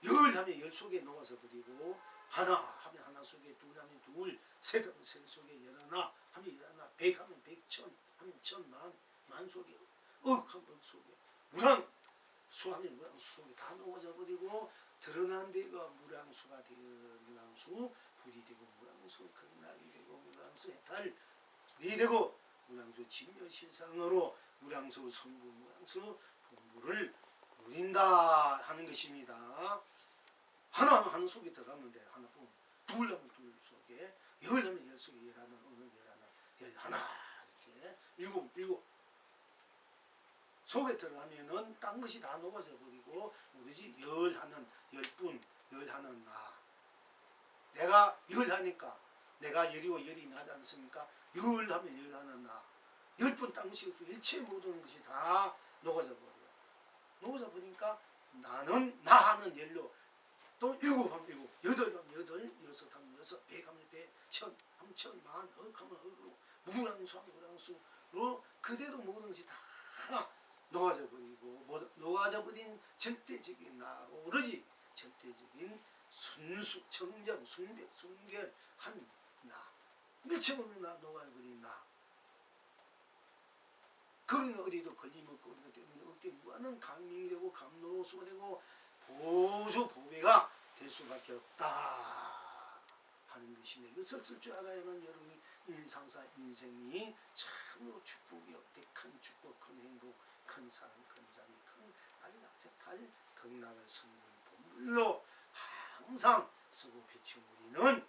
열 하면 열 속에 녹아서 버리고 하나 하면 하나 속에 둘 하면 둘 셋 하면 셋 속에 열하나 하면 열하나 백 하면 백천 하면 천만 만 속에 억 하면 억 속에 무량수 하면 무량수 속에 다 녹아져 버리고 드러난 데가 무량수가 되어 무량수 불이 되고 무량수 극락이 되고 무량수 해탈이 되고 무량수 진묘실상으로 무량수 성부 무량수 본부를 누린다 하는 것입니다. 하나하면 하나 속에 들어가면 돼. 하나뿐. 둘 하면 둘 속에 열 하면 열 속에 열하나 오늘 열하나 이렇게 일곱 속에 들어가면은 딴 것이 다 녹아져 버리고 오로지 열하는 열뿐 열하는 나 내가 열하니까 내가 열이고 열이 나지 않습니까? 열하면 열하는 나 열뿐 딴 것이 없고 일체 모든 것이 다 녹아져 버려요. 녹아져 버리니까 나는 나 하는 열로 또 일곱 하면 일곱 여덟 하면 여덟 여섯 하면 여섯 백 하면 백 천 하면 천 만 억 하면 억으로 무량수 하면 무량수로 그대로 모든 것이 다 녹아져 버리고 녹아져 버린 절대적인 나로 오로지 절대적인 순수 정정 순백 순결한 나 일체 없는 나 녹아버린 나 그러니까 어디도 걸림없고 어디가 때문에 어디 무한한 강명이 되고 감로수가 되고 보수 보배가 될 수밖에 없다 하는 것입니다. 이것을 쓸 줄 알아야만 여러분이 일상사 인생이 참으로 축복이 큰 축복 큰 행복 큰 사랑 큰 자비 큰 안락해탈 극락을 성공 본물로 항상 쓰고 비춘 우리는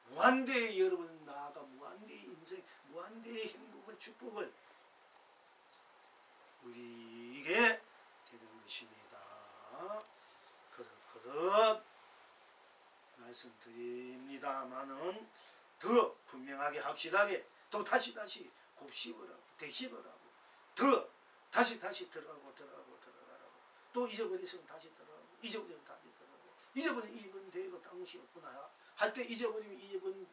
무한대의 여러분 나아가 무한대의 인생 무한대의 행복을 축복을 우리에게 되는 것입니다. 말씀드립니다만은 더 분명하게 확실하게 또 다시 곱씹으라고 되씹으라고 더 다시 들어가고 또 잊어버리시면 다시 들어가고 잊어버리면 다시 들어가고 잊어버리면 이번 대로 당시 없구나 할 때 잊어버리면 잊어버린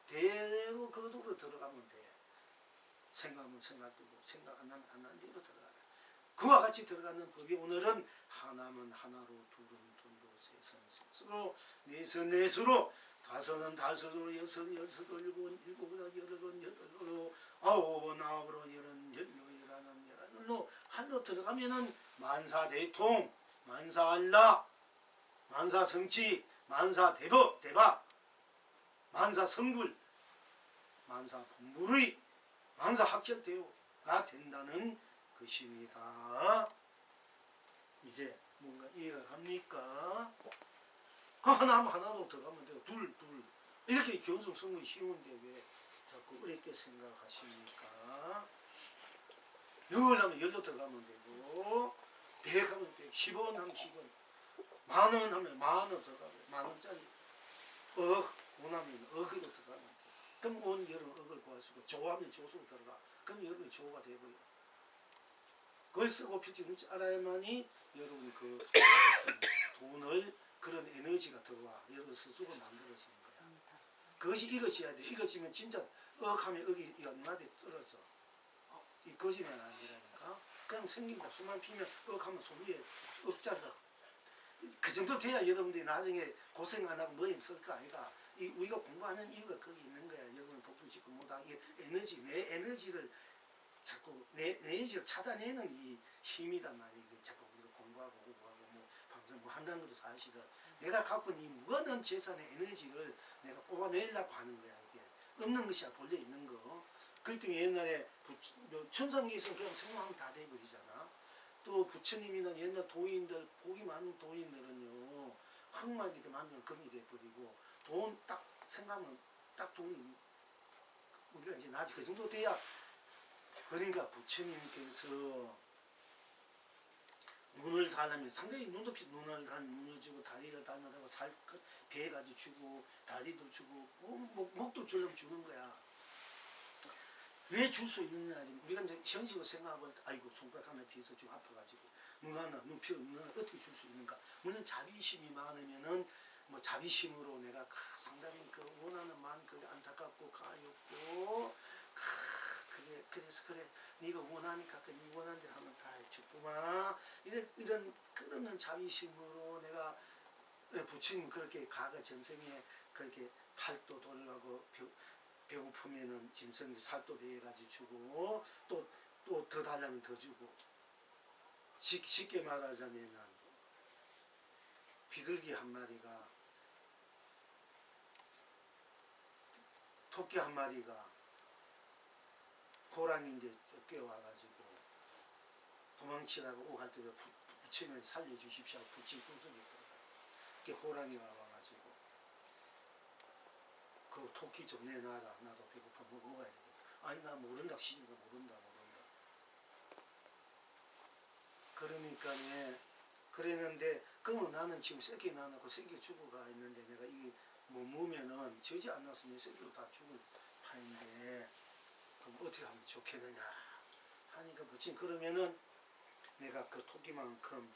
대로 그도로 들어가면 돼. 생각하면 생각되고 생각 안 나면 안 나는 대로 들어가라. 그와 같이 들어가는 법이 오늘은 하나면 하나로 둘은 둘로 셋은 셋으로 넷은 넷으로 다섯은 다섯으로 여섯은 여섯으로 일곱은 여덟로 아홉은 아홉으로 열은 열로 열하는 열하늘로 한로 들어가면은 만사대통 만사알라 만사성취 만사대박 만사성불 만사분불의 만사학철대오가 된다는 것입니다. 이제 뭔가 이해가 갑니까? 하나 하나로 들어가면 돼요. 둘 이렇게 견성성이 쉬운데 왜 자꾸 어렵게 생각하십니까? 열 하면 열로 들어가면 되고 100 하면 100, 10원 하면 10원, 만원 하면 만원 들어가고 만원짜리 원하면 억으로 들어가면 돼. 그럼 온 여름 억을 구하시고 조하면 조수로 들어가. 그럼 여러분이 조가 되고요. 그걸 쓰고 필지 알아야만이 여러분이 그 돈을 그런 에너지가 들어와. 여러분 스스로 만들어지는 거야. 그것이 이것이야 돼. 이것이면 진짜 억하면 억이 연납에 떨어져. 이 거짓말 아니라니까. 그냥 생긴다. 숨만 피면 억하면 손 위에 억자가. 그 정도 돼야 여러분들이 나중에 고생 안 하고 뭐임 쓸 거 아이가. 우리가 공부하는 이유가 거기 있는 거야. 여러분 복분 짓고 못하게 에너지, 내 에너지를 자꾸 내 에너지를 찾아내는 이 힘이단 말이야. 자꾸 우리가 공부하고 뭐 방송 뭐 한다는 것도 사실은 내가 갖고 있는 이 무한한 재산의 에너지를 내가 뽑아내려고 하는 거야. 이게 없는 것이야 본래 있는 거. 그렇기 때문에 옛날에 천상계에서 그냥 생각하면 다 돼버리잖아. 또 부처님이나 옛날 도인들 복이 많은 도인들은요 흙만 이렇게 만들면 금이 돼버리고 돈 딱 생각하면 딱 돈이 우리가 이제 나지 그 정도 돼야 그러니까 부처님께서 눈을 달라면 상당히 눈을 주고 다리를 달라고 살끝 배까지 주고 다리도 주고 목도 주려면 주는 거야. 왜 줄 수 있느냐 우리가 이제 형식으로 생각하면 아이고 손가락 하나 비해서 좀 아파가지고 눈 하나 눈 하나 어떻게 줄 수 있는가. 물론 자비심이 많으면은 뭐 자비심으로 내가 상당히 그 원하는 마음 그게 안타깝고 가엾고 그래서 그래 네가 원하니까 네 원하는 대로 하면 다 해주구만 이런 끝없는 자비심으로 내가 부처님 그렇게 과거 전생에 그렇게 팔도 돌라고 배고프면은 짐승이 살도 배해가지고 주고 또 더 달라면 더 주고 쉽게 말하자면은 비둘기 한 마리가 토끼 한 마리가 호랑이인데 쫓겨와가지고 도망치다가 오갈 때 부처님이 살려주십시오 하고 부처님 꿈속에 들어가. 그게 호랑이가 와가지고 그 토끼 좀 내놔라. 나도 배고파 먹어야 되겠다. 아니 나 모른다. 시비가 모른다. 그러니까 그랬는데 그러면 나는 지금 새끼 낳아놓고 새끼 죽어가 있는데 내가 이게 뭐 무면은 저지 안 났으면 새끼로 다 죽을 판인데 그럼 어떻게 하면 좋겠느냐 하니까 부친 그러면은 내가 그 토끼만큼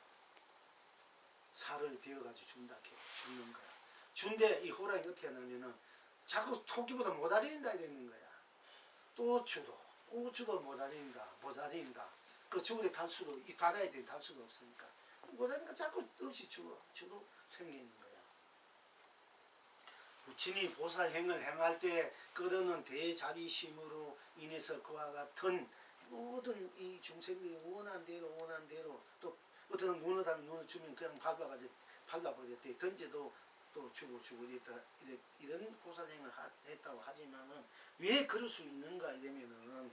살을 베어가지고 준다 주는 거야. 준데 이 호랑이 어떻게 하냐면은 자꾸 토끼보다 못 알린다 이러는 거야. 또 주도 못 알린다. 그 죽을에 달 수도 달아야 돼. 달 수가 없으니까 못 알린다 자꾸 없이 주도 생기는 거야. 부처님 보살행을 행할 때 그러는 대자비심으로 인해서 그와 같은 모든 이 중생들이 원한 대로 또 어떤 눈을 달면 눈을 주면 그냥 밟아버렸대. 던져도 또 주고 이런 보살행을 했다고 하지만은 왜 그럴 수 있는가 이러면은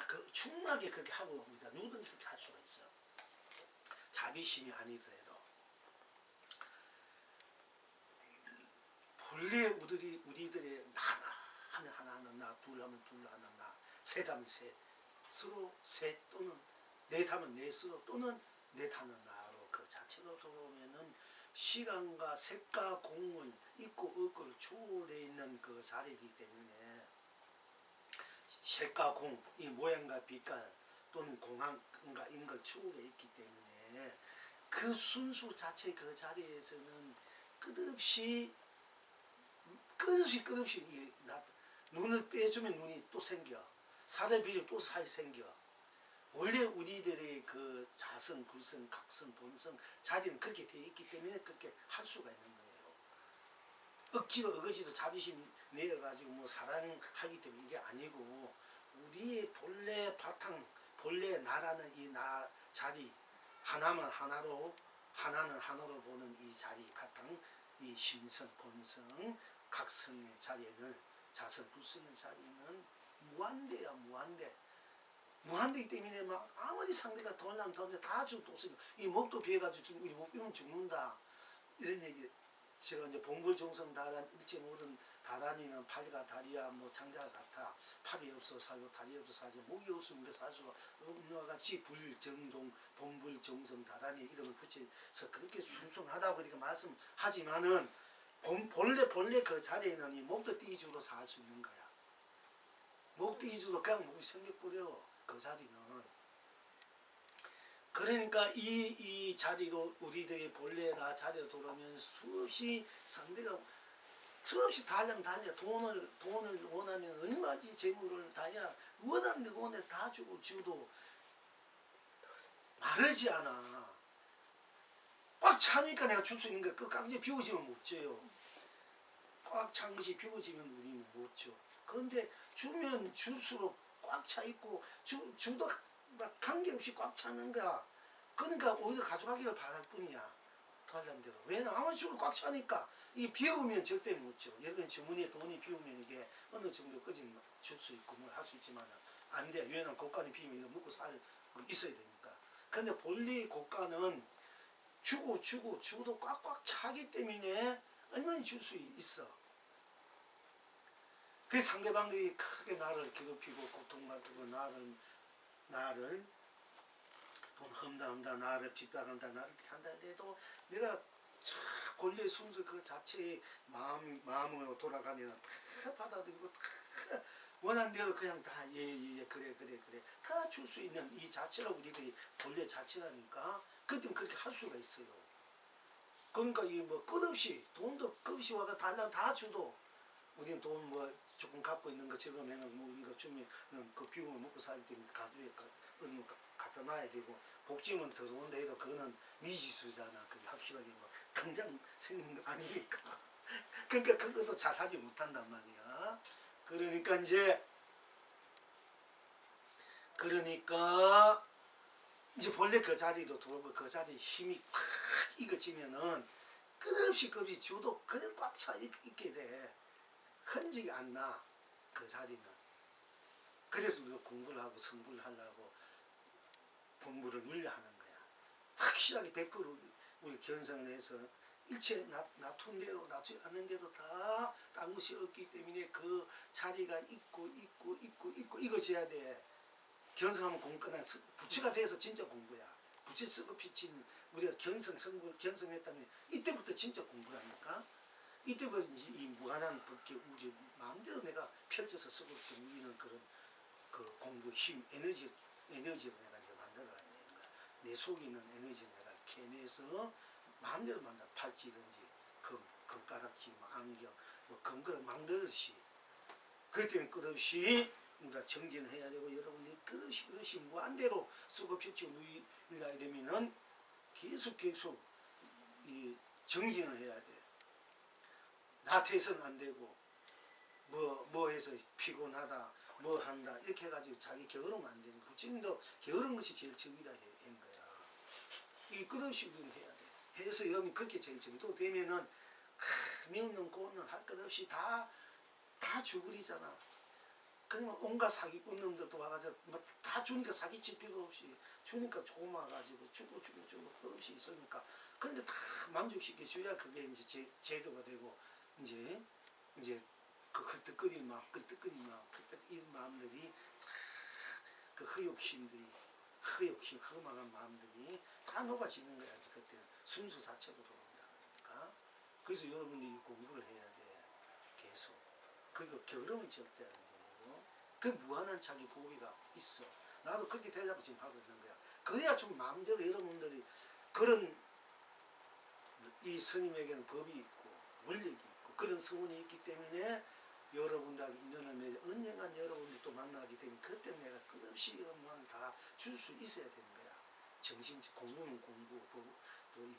그 충분하게 그렇게 하고 우리가 누구든지 그렇게 할 수가 있어. 자비심이 아니더라도 본래 우리들의 하나 하면 하나 나, 둘 하면 둘 하나 나, 셋 하면 셋, 서로 셋 또는 내 탐은 내 스스로 또는 내 탐은 나로 그 자체로 들어오면은 시간과 색과 공을 있고 없고를 초월해 있는 그 자리이기 때문에 색과 공, 이 모양과 빛깔 또는 공항과 이런 걸 초월해 있기 때문에 그 순수 자체 그 자리에서는 끝없이 눈을 빼주면 눈이 또 생겨. 살을 비우면 또 살이 생겨. 원래 우리들의 그 자성, 불성, 각성, 본성 자리는 그렇게 되어 있기 때문에 그렇게 할 수가 있는 거예요. 억지로 어거지로 자비심 내어가지고 뭐 사랑하기 때문에 이게 아니고 우리의 본래 바탕, 본래 나라는 이 나 자리 하나만 하나로 하나는 하나로 보는 이 자리 바탕 이 심성, 본성, 각성의 자리는 자성, 불성의 자리는 무한대야 무한대. 무한대이기 때문에 막 아무리 상대가 돌라면 다 죽도 없으니까 이 목도 비해가지고 우리 목 비면 죽는다 이런 얘기. 제가 이제 봉불종성 다란 일체 모든 다란이는 팔과 다리야 뭐 장자가 같아. 팔이 없어 살고 다리 없어 살지 목이 없으면 살 수가 없는 것 같이 불정종 봉불종성 다란이 이름을 붙여서 그렇게 순수하다고 이렇게 말씀하지만은 본래 그 자리에는 이 목도 띠주로 살 수 있는 거야. 목 띠주로 그냥 목이 생겨버려 그 자리는. 그러니까 이 자리로 우리들이 본래 나 자리로 돌아오면 수없이 상대가 수없이 달려 돈을 원하면 얼마지 재물을 다야 원하는 데 원해 다 주고 주도 마르지 않아. 꽉 차니까 내가 줄 수 있는 거야. 그 깡지 비워지면 못 줘요. 꽉 찬 것이 비워지면 우리는 못 줘. 그런데 주면 줄수록 꽉 차 있고 주도 막 관계없이 꽉 차는 거야. 그러니까 오히려 가져가기를 바랄 뿐이야. 도와준 대로. 왜냐면 아무리 줄을 꽉 차니까 이 비우면 절대 못 줘. 여러분 주머니에 돈이 비우면 이게 어느 정도까지 줄 수 있고 뭘 할 수 있지만 안 돼. 왜냐면 고가는 비우면 이거 먹고 살 있어야 되니까. 근데 본래 고가는 주고도 꽉꽉 차기 때문에 얼마나 줄 수 있어. 그 상대방들이 크게 나를 괴롭히고 고통받고 나를 돈 험다 나를 핍박한다 나를 한다 해도 내가 권리의 순수 그 자체의 마음으로 돌아가면 다 받아들이고 다 원하는 대로 그냥 다 예 그래 다 줄 수 있는 이 자체가 우리들이 본래 자체라니까 그때는 그렇게 할 수가 있어요. 그러니까 이 뭐 끝없이 돈도 끝없이 와가 달라면 다 줘도 우리는 돈 뭐 조금 갖고 있는 거 저금해놓은 뭐 이거 주면 그 비용을 먹고 살기 때문에 가족에 갖다 놔야 되고 복지면 더 좋은데 해도 그거는 미지수잖아. 그게 확실하게 뭐 당장 생긴 거 아니니까. 그러니까 그것도 잘 하지 못한단 말이야. 그러니까 본래 그 자리도 들어오고 그 자리에 힘이 팍 익어지면은 끝없이 주도 그냥 꽉 차 있게 돼. 흔적이 안 나. 그 자리는. 그래서 우리가 공부를 하고 성불을 하려고 공부를 늘려 하는 거야. 확실하게 100% 우리 견성을 해서 일체 놔둔 대로 놔두지 않는 대로 다 딴 것이 없기 때문에 그 자리가 있고 이것이어야 돼. 견성하면 공부가 부처가 돼서 진짜 공부야. 부처 쓰고 피친 우리가 견성했다면 이때부터 진짜 공부라니까. 이때부터 이 무한한 법계 우주 마음대로 내가 펼쳐서 쓰고 누리는 그런 그 공부 힘 에너지를 내가 이제 만들어야 되는 거야. 내 속에 있는 에너지를 내가 캐내서 마음대로 만들어. 팔찌든지 금가락지 뭐 안경 뭐 금그릇 만들듯이. 그렇기 때문에 끝없이 우리가 정진해야 되고 여러분들이 끝없이 무한대로 쓰고 펼치고 누려야 되면은 계속 이 정진을 해야 돼. 나태해서는 안 되고 뭐 해서 피곤하다 뭐 한다 이렇게 해가지고 자기 게으르면 안 되는. 부처님도 게으른 것이 제일 정이라 한 거야. 이 끝없이 우리는 해야 돼. 해서 여러분 그렇게 제일 정도 되면은 미우는 고는 할 것 없이 다 죽으리잖아. 그러면 온갖 사기꾼 놈들도 와가지고 다 주니까 사기칠 필요 없이 주니까 고마워가지고 주고 끝없이 있으니까. 그런데 다 만족시켜 줘야 그게 이제 제도가 되고 이제 그 헐떡거리는 마음 이런 마음들이 그 허욕심, 험악한 마음들이 다 녹아지는 거야. 그때 순수 자체로 들어온다. 그러니까 그래서 여러분이 공부를 해야 돼. 계속. 그리고 게으름은 절대 안 되고 그 무한한 자기 보비가 있어. 나도 그렇게 되자고 지금 하고 있는 거야. 그래야 좀 마음대로 여러분들이 그런 이 스님에게는 법이 있고 원력이 있고 그런 성운이 있기 때문에 여러분들하고 인연을 맺어 언젠간 여러분들 또 만나기 때문에 그때 내가 끝없이 영원 다 줄 수 있어야 되는 거야. 정신 공부는 공부, 또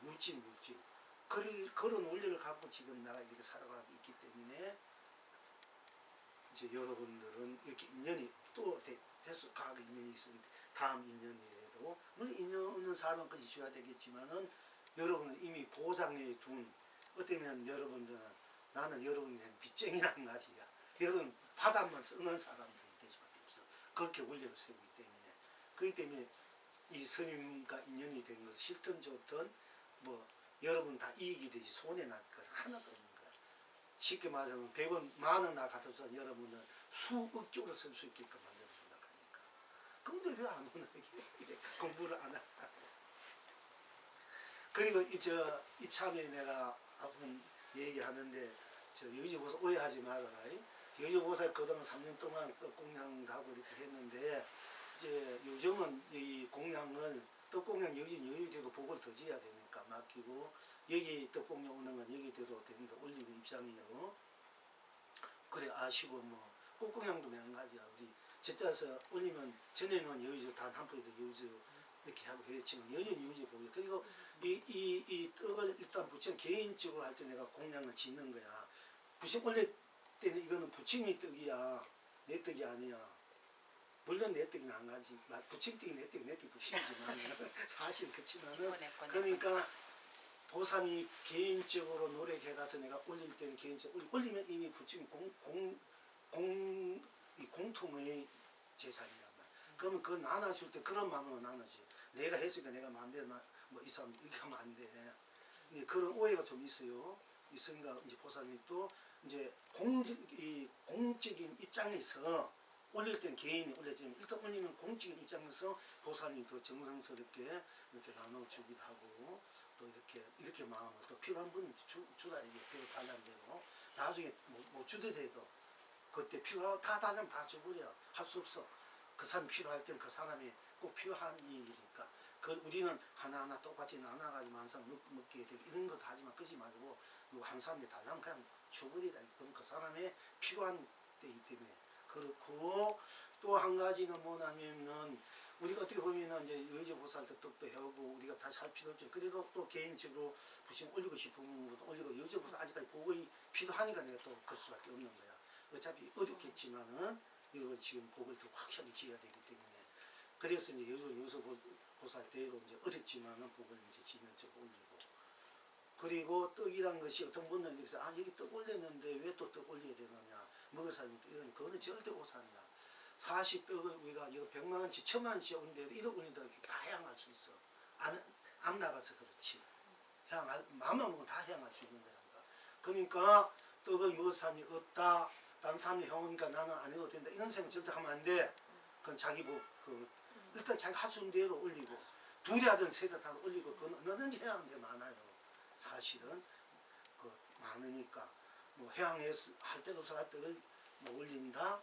물질. 그런 원리를 갖고 지금 내가 이렇게 살아가고 있기 때문에 이제 여러분들은 이렇게 인연이 또 됐어. 과거 인연이 있으니까 다음 인연이라도 물론 인연 없는 사람까지 줘야 되겠지만은 여러분은 이미 보장해 둔 어쩌면 여러분들은 나는 여러분한테 빚쟁이란 말이야. 여러분 바닥만 쓰는 사람들이 될 수밖에 없어. 그렇게 원리를 세우기 때문에. 그렇기 때문에 이 스님과 인연이 된 것은 싫든 좋든 뭐 여러분 다 이익이 되지 손해 날 것 하나도 없는 거야. 쉽게 말하면 100원 만원 나 갖다 줘 여러분은 수억 쪽으로 쓸 수 있게끔 만들어준다 하니까. 근데 왜 안 오나 이게 공부를 안 하나. 그리고 이참에 내가 한번 얘기하는데 저 여의지보살 오해하지 말아라. 여의지보살 그동안 3년 동안 떡공양도 하고 이렇게 했는데 이제 요즘은 이 공양을 떡공양 여의지도 복을 더 지어야 되니까 맡기고 여기 떡공양 오는 건 여기대로 됩니다. 올리는 입장이에요. 그래 아시고 뭐 꽃공양도 마찬가지야. 우리 제자에서 올리면 전에는 여의지 단 한 포에도 여의지 이렇게 하고 했지만 여전히 유지 보기. 그리고 이 떡을 일단 부처님 개인적으로 할 때 내가 공양을 짓는 거야. 부처님 원래 때는 이거는 부처님의 떡이야. 내 떡이 아니야. 물론 내 떡이 한 가지. 부처님 떡이 내 떡이 부처님이지만 사실 그렇지만은 그러니까 보살이 개인적으로 노력해가서 내가 올릴 때는 개인적으로 올리면 이미 부처님 공통의 재산이란 말이야. 그러면 그거 나눠줄 때 그런 마음으로 나눠지. 내가 했으니까 내가 마음대로 뭐 이 사람 이렇게 하면 안 돼. 그런 오해가 좀 있어요. 있으니까 이제 보살님이 또 이제 공적인 입장에서 올릴 땐 개인이 올려지면 일단 올리면 공적인 입장에서 보살님이 더 정성스럽게 이렇게 나눠주기도 하고 또 이렇게 마음을 또 필요한 분은 주다 이게 배로 달라는 대로 나중에 못 주더라도 그때 필요하고 다 달라면 다 줘버려. 할 수 없어. 그 사람이 필요할 때는 그 사람이 꼭 필요한 일이니까. 우리는 하나하나 똑같이 나눠가지고 항상 먹게 되고 이런 것도 하지만 그러지 말고 한 사람이 달라면 그냥 줘버리라. 그럼 그 사람의 필요한 때이기 때문에. 그렇고 또 한 가지는 뭐냐면은 우리가 어떻게 보면은 이제 여의지보살 때 떡도 해오고 우리가 다시 할 필요 없죠. 그래도 또 개인적으로 부심 올리고 싶은 것도 올리고 여의지보살 아직까지 복이 필요하니까 내가 또 그럴 수밖에 없는 거야. 어차피 어렵겠지만은 이거 지금 복을 더 확실히 지어야 되기 때문에 그래서 이제 여의지보살 대로 이제 어렵지만은 복을 이제 지는 척 올리고 그리고 떡이란 것이 어떤 분들은 여기서 여기 떡 올렸는데 왜 또 떡 올려야 되느냐 먹을 사람이 이건 그거는 절대 오산이야. 사실 떡을 우리가 이거 100만원치 1000만원치 오는데 1억 올린다 다 향할 수 있어. 안 나가서 그렇지. 마음만 먹으면 다 향할 수 있는 거야. 그러니까 떡을 먹을 사람이 없다. 다른 사람이 해오니까 나는 안 해도 된다. 이런 생각 절대 하면 안 돼. 그건 자기 일단 자기 할 수 있는 대로 올리고 둘이 하든 셋이 다 올리고 그건 얼마든지 해야 하는 데 많아요. 사실은 많으니까 뭐 해양에서 할 데가 없어 할 떡을 뭐 올린다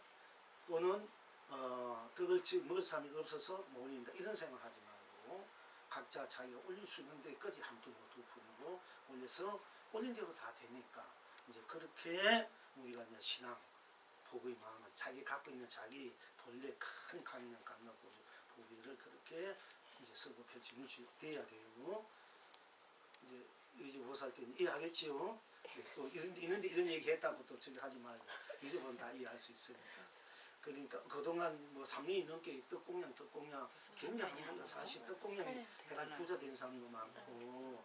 또는 떡을 먹을 사람이 없어서 못 올린다 이런 생각하지 말고 각자 자기가 올릴 수 있는 데까지 한 푼이고 두 푼이고 올려서 올린 대로 다 되니까 이제 그렇게 우리가 이제 신앙 복의 마음을 자기 갖고 있는 자기 본래 큰 강인한 강력 보기를 그렇게 이제 서급해 돼야 되고 이제 여의지보살 때는 이해하겠지요. 또 있는데 이런 얘기 했다고 또 저기 하지 말고 이제 보면 다 이해할 수 있으니까. 그러니까 그동안 뭐 3년이 넘게 떡공양 굉장히 한국은 사실 떡공양 해가 부자 된 사람도 많고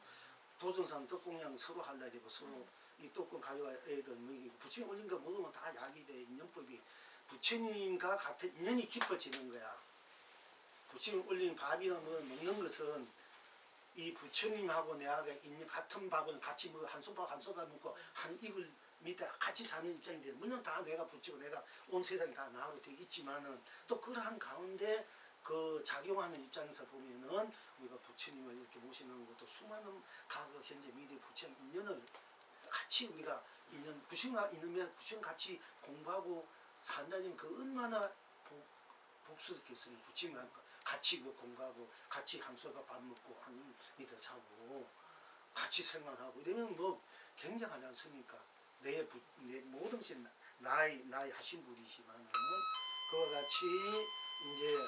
도전사는 떡공양 서로 할라 되고 서로 이 떡공 가져가 애들 먹이고 부처님 올린 거 먹으면 다 약이 돼. 인연법이 부처님과 같은 인연이 깊어지는 거야. 부처님 올린 밥이나 먹는 것은 이 부처님하고 내가 있는 같은 밥을 같이 먹어 한 숟가락 먹고 한 입을 밑에 같이 사는 입장인데 물론 다 내가 부치고 내가 온 세상이 다 나하고 되어 있지만은 또 그러한 가운데 그 작용하는 입장에서 보면은 우리가 부처님을 이렇게 모시는 것도 수많은 과거 현재 미래 부처님 인연을 같이 우리가 인연 부처님과 있으면 부처님 같이 공부하고 산다면 그 얼마나 복수겠으면 부처님과 같이 공부하고 같이 한술밥 밥 먹고 한 미터 자고 같이 생활하고 이러면 뭐 굉장하지 않습니까? 내 모든 신 나이 하신 분이지만은 그와 같이 이제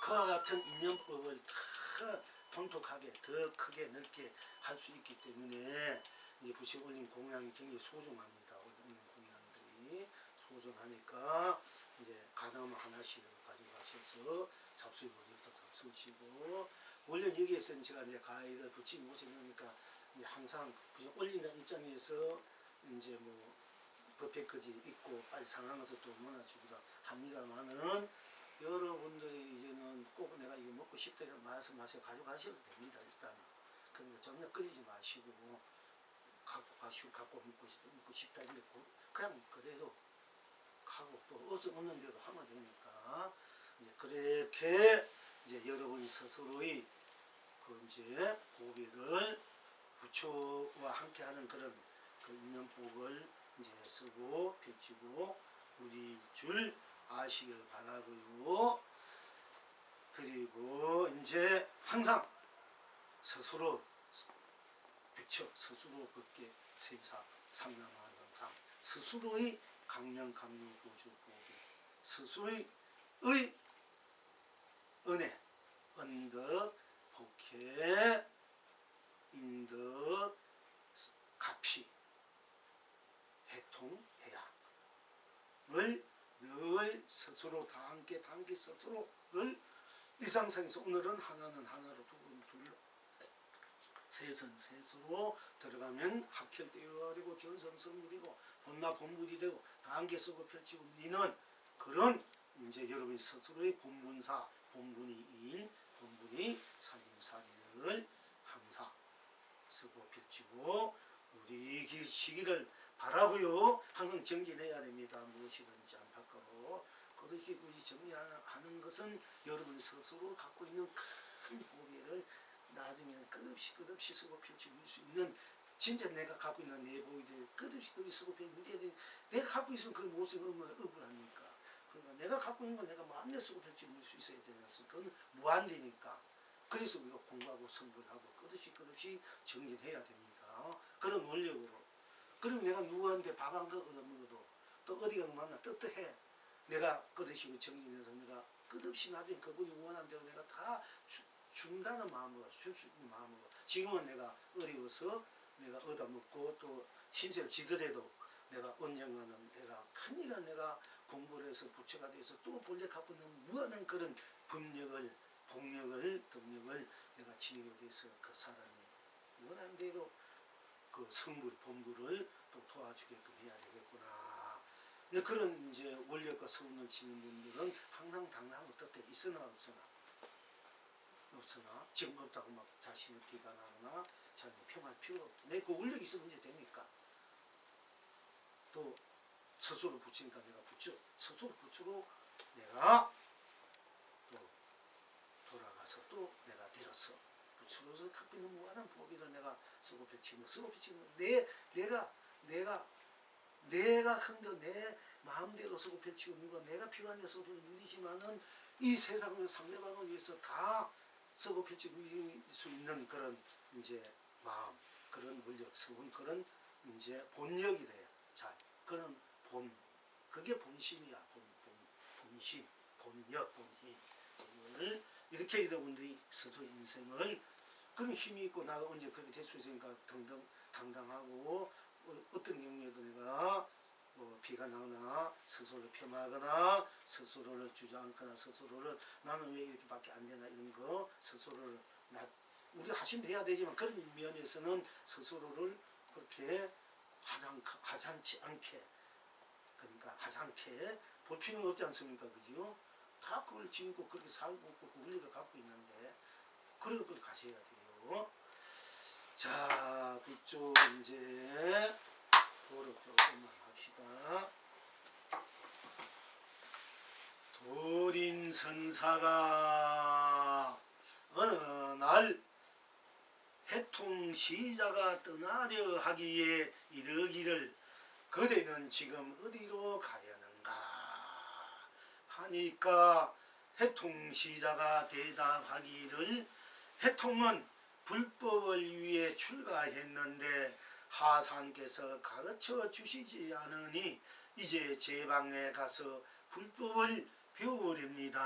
그와 같은 인연법을 더 통톡하게 더 크게 넓게 할 수 있기 때문에 이제 부처 올린 공양이 굉장히 소중합니다. 올린 공양들이 소중하니까 이제 가담 하나씩 가져가셔서 잡수이보리도 잡수시고 원래 여기에서는 제가 이제 가이드를 붙이 모시니까 항상 부처 올린다는 입장에서 이제 뭐 법회까지 있고 빨리 상황에서 또 문화주기도 합니다만은 여러분들이 이제는 꼭 내가 이거 먹고 싶다 이런 말씀하셔서 가져가셔도 됩니다. 일단은. 그러니까 전혀 끓이지 마시고 갖고 먹고 싶다 이런데 그냥 그대로 하고 또 어서 없는 대로 하면 되니까 이제 그렇게 이제 여러분이 스스로의 그 이제 고비를 부처와 함께하는 그런 그 인연복을 이제 쓰고 펼치고 우리 줄 아시길 바라고요. 그리고 이제 항상 스스로 부처 스스로 그렇게 세사 삼남하는 삶 스스로의 강령 보조 보비 스스로의 은혜 언덕 복회 인덕 가피 해통해야 을 늘 스스로 다 함께 스스로를 일상생에서 오늘은 하나는 하나로 둘은 둘로 셋은 셋으로 들어가면 합혈되어 되고 견성성물이고 본나 본물이 되고 다 함께 쓰고 펼치고 우리는 그런 이제 여러분이 스스로의 본분사 본분이 일 본분이 살림살이를 항상 쓰고 펼치고 우리 시기를 바라고요. 항상 정진해야 됩니다. 무엇이든지 안팎으로 그렇게 굳이 정리하는 것은 여러분 스스로 갖고 있는 큰 보배를 나중에 끝없이 쓰고 펼칠 수 있는 진짜 내가 갖고 있는 내 보배를 끝없이 쓰고 펼칠 내가 갖고 있으면 그걸 못 쓰면 얼마나 억울합니까? 그러니까 내가 갖고 있는 걸 내가 마음대로 쓰고 펼칠 수 있어야 되지 않습니까? 그건 무한대니까. 그래서 우리가 공부하고 성불하고 끝없이 정진해야 됩니다. 그런 원력으로. 그럼 내가 누구한테 밥 한 거 얻어먹어도 또 어디가 만나 떳떳해. 내가 끝없이 정진해서 내가 끝없이 나중에 그분이 원하는 대로 내가 다 준다는 마음으로 줄 수 있는 마음으로 지금은 내가 어려워서 내가 얻어먹고 또 신세를 지더라도 내가 언젠가는 내가 큰일은 내가 공부를 해서 부처가 돼서 또 본래 갖고 있는 무한한 그런 법력을 덕력을 내가 지니고 돼서 그 사람이 원하는 대로 그 성불, 본불을 또 도와주게끔 해야 되겠구나. 근데 그런 이제 원력과 서운을 지는 분들은 항상 당당하고 떳떳해 있으나 없으나 지금 없다고 막 자신을 비관하거나 자기 평할 필요가 없다. 내 그 원력이 있으면 이제 되니까. 또 스스로 붙이니까 내가 스스로 붙이고 내가 또 돌아가서 또 내가 되어서 부처로서 갖고 있는 무한한 법이를 내가 쓰고 펼치는 내가 흥도 내 마음대로 쓰고 펼치고 누가 내가 필요한 데 쓰고 누리지만은 이 세상을 상대방을 위해서 다 쓰고 펼치고 누릴 수 있는 그런 이제 마음 그런 원력 성분 그런 이제 본력이 돼요. 자, 그는 그게 본심이야. 본심, 본력, 본힘. 이걸 이렇게 여러분들이 스스로 인생을 그런 힘이 있고 나가 언제 그렇게 될 수 있으니까 당당하고 어떤 경우에도 내가 뭐 비가 나거나 스스로를 폄하하거나 스스로를 주저앉거나 스스로를 나는 왜 이렇게밖에 안 되나 이런 거 스스로를 우리가 하시면 해야 되지만 그런 면에서는 스스로를 그렇게 하찮지 않게 그러니까 하찮게 볼 필요는 없지 않습니까? 그죠? 다 그걸 지니고 그렇게 살고 있고 그 원리를 갖고 있는데 그런 걸 가셔야 돼요. 자, 그쪽 이제 도로 조금만 합시다. 도리 도림선사가 어느 날 해통시자가 떠나려 하기에 이르기를 그대는 지금 어디로 가려는가 하니까 해통시자가 대답하기를 해통은 불법을 위해 출가했는데 하상께서 가르쳐 주시지 않으니 이제 제 방에 가서 불법을 배우렵니다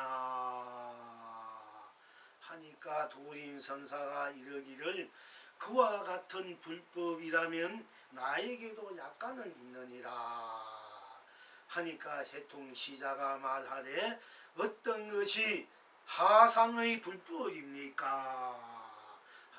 하니까 도림선사가 이르기를 그와 같은 불법이라면 나에게도 약간은 있느니라 하니까 해통시자가 말하되 어떤 것이 하상의 불법입니까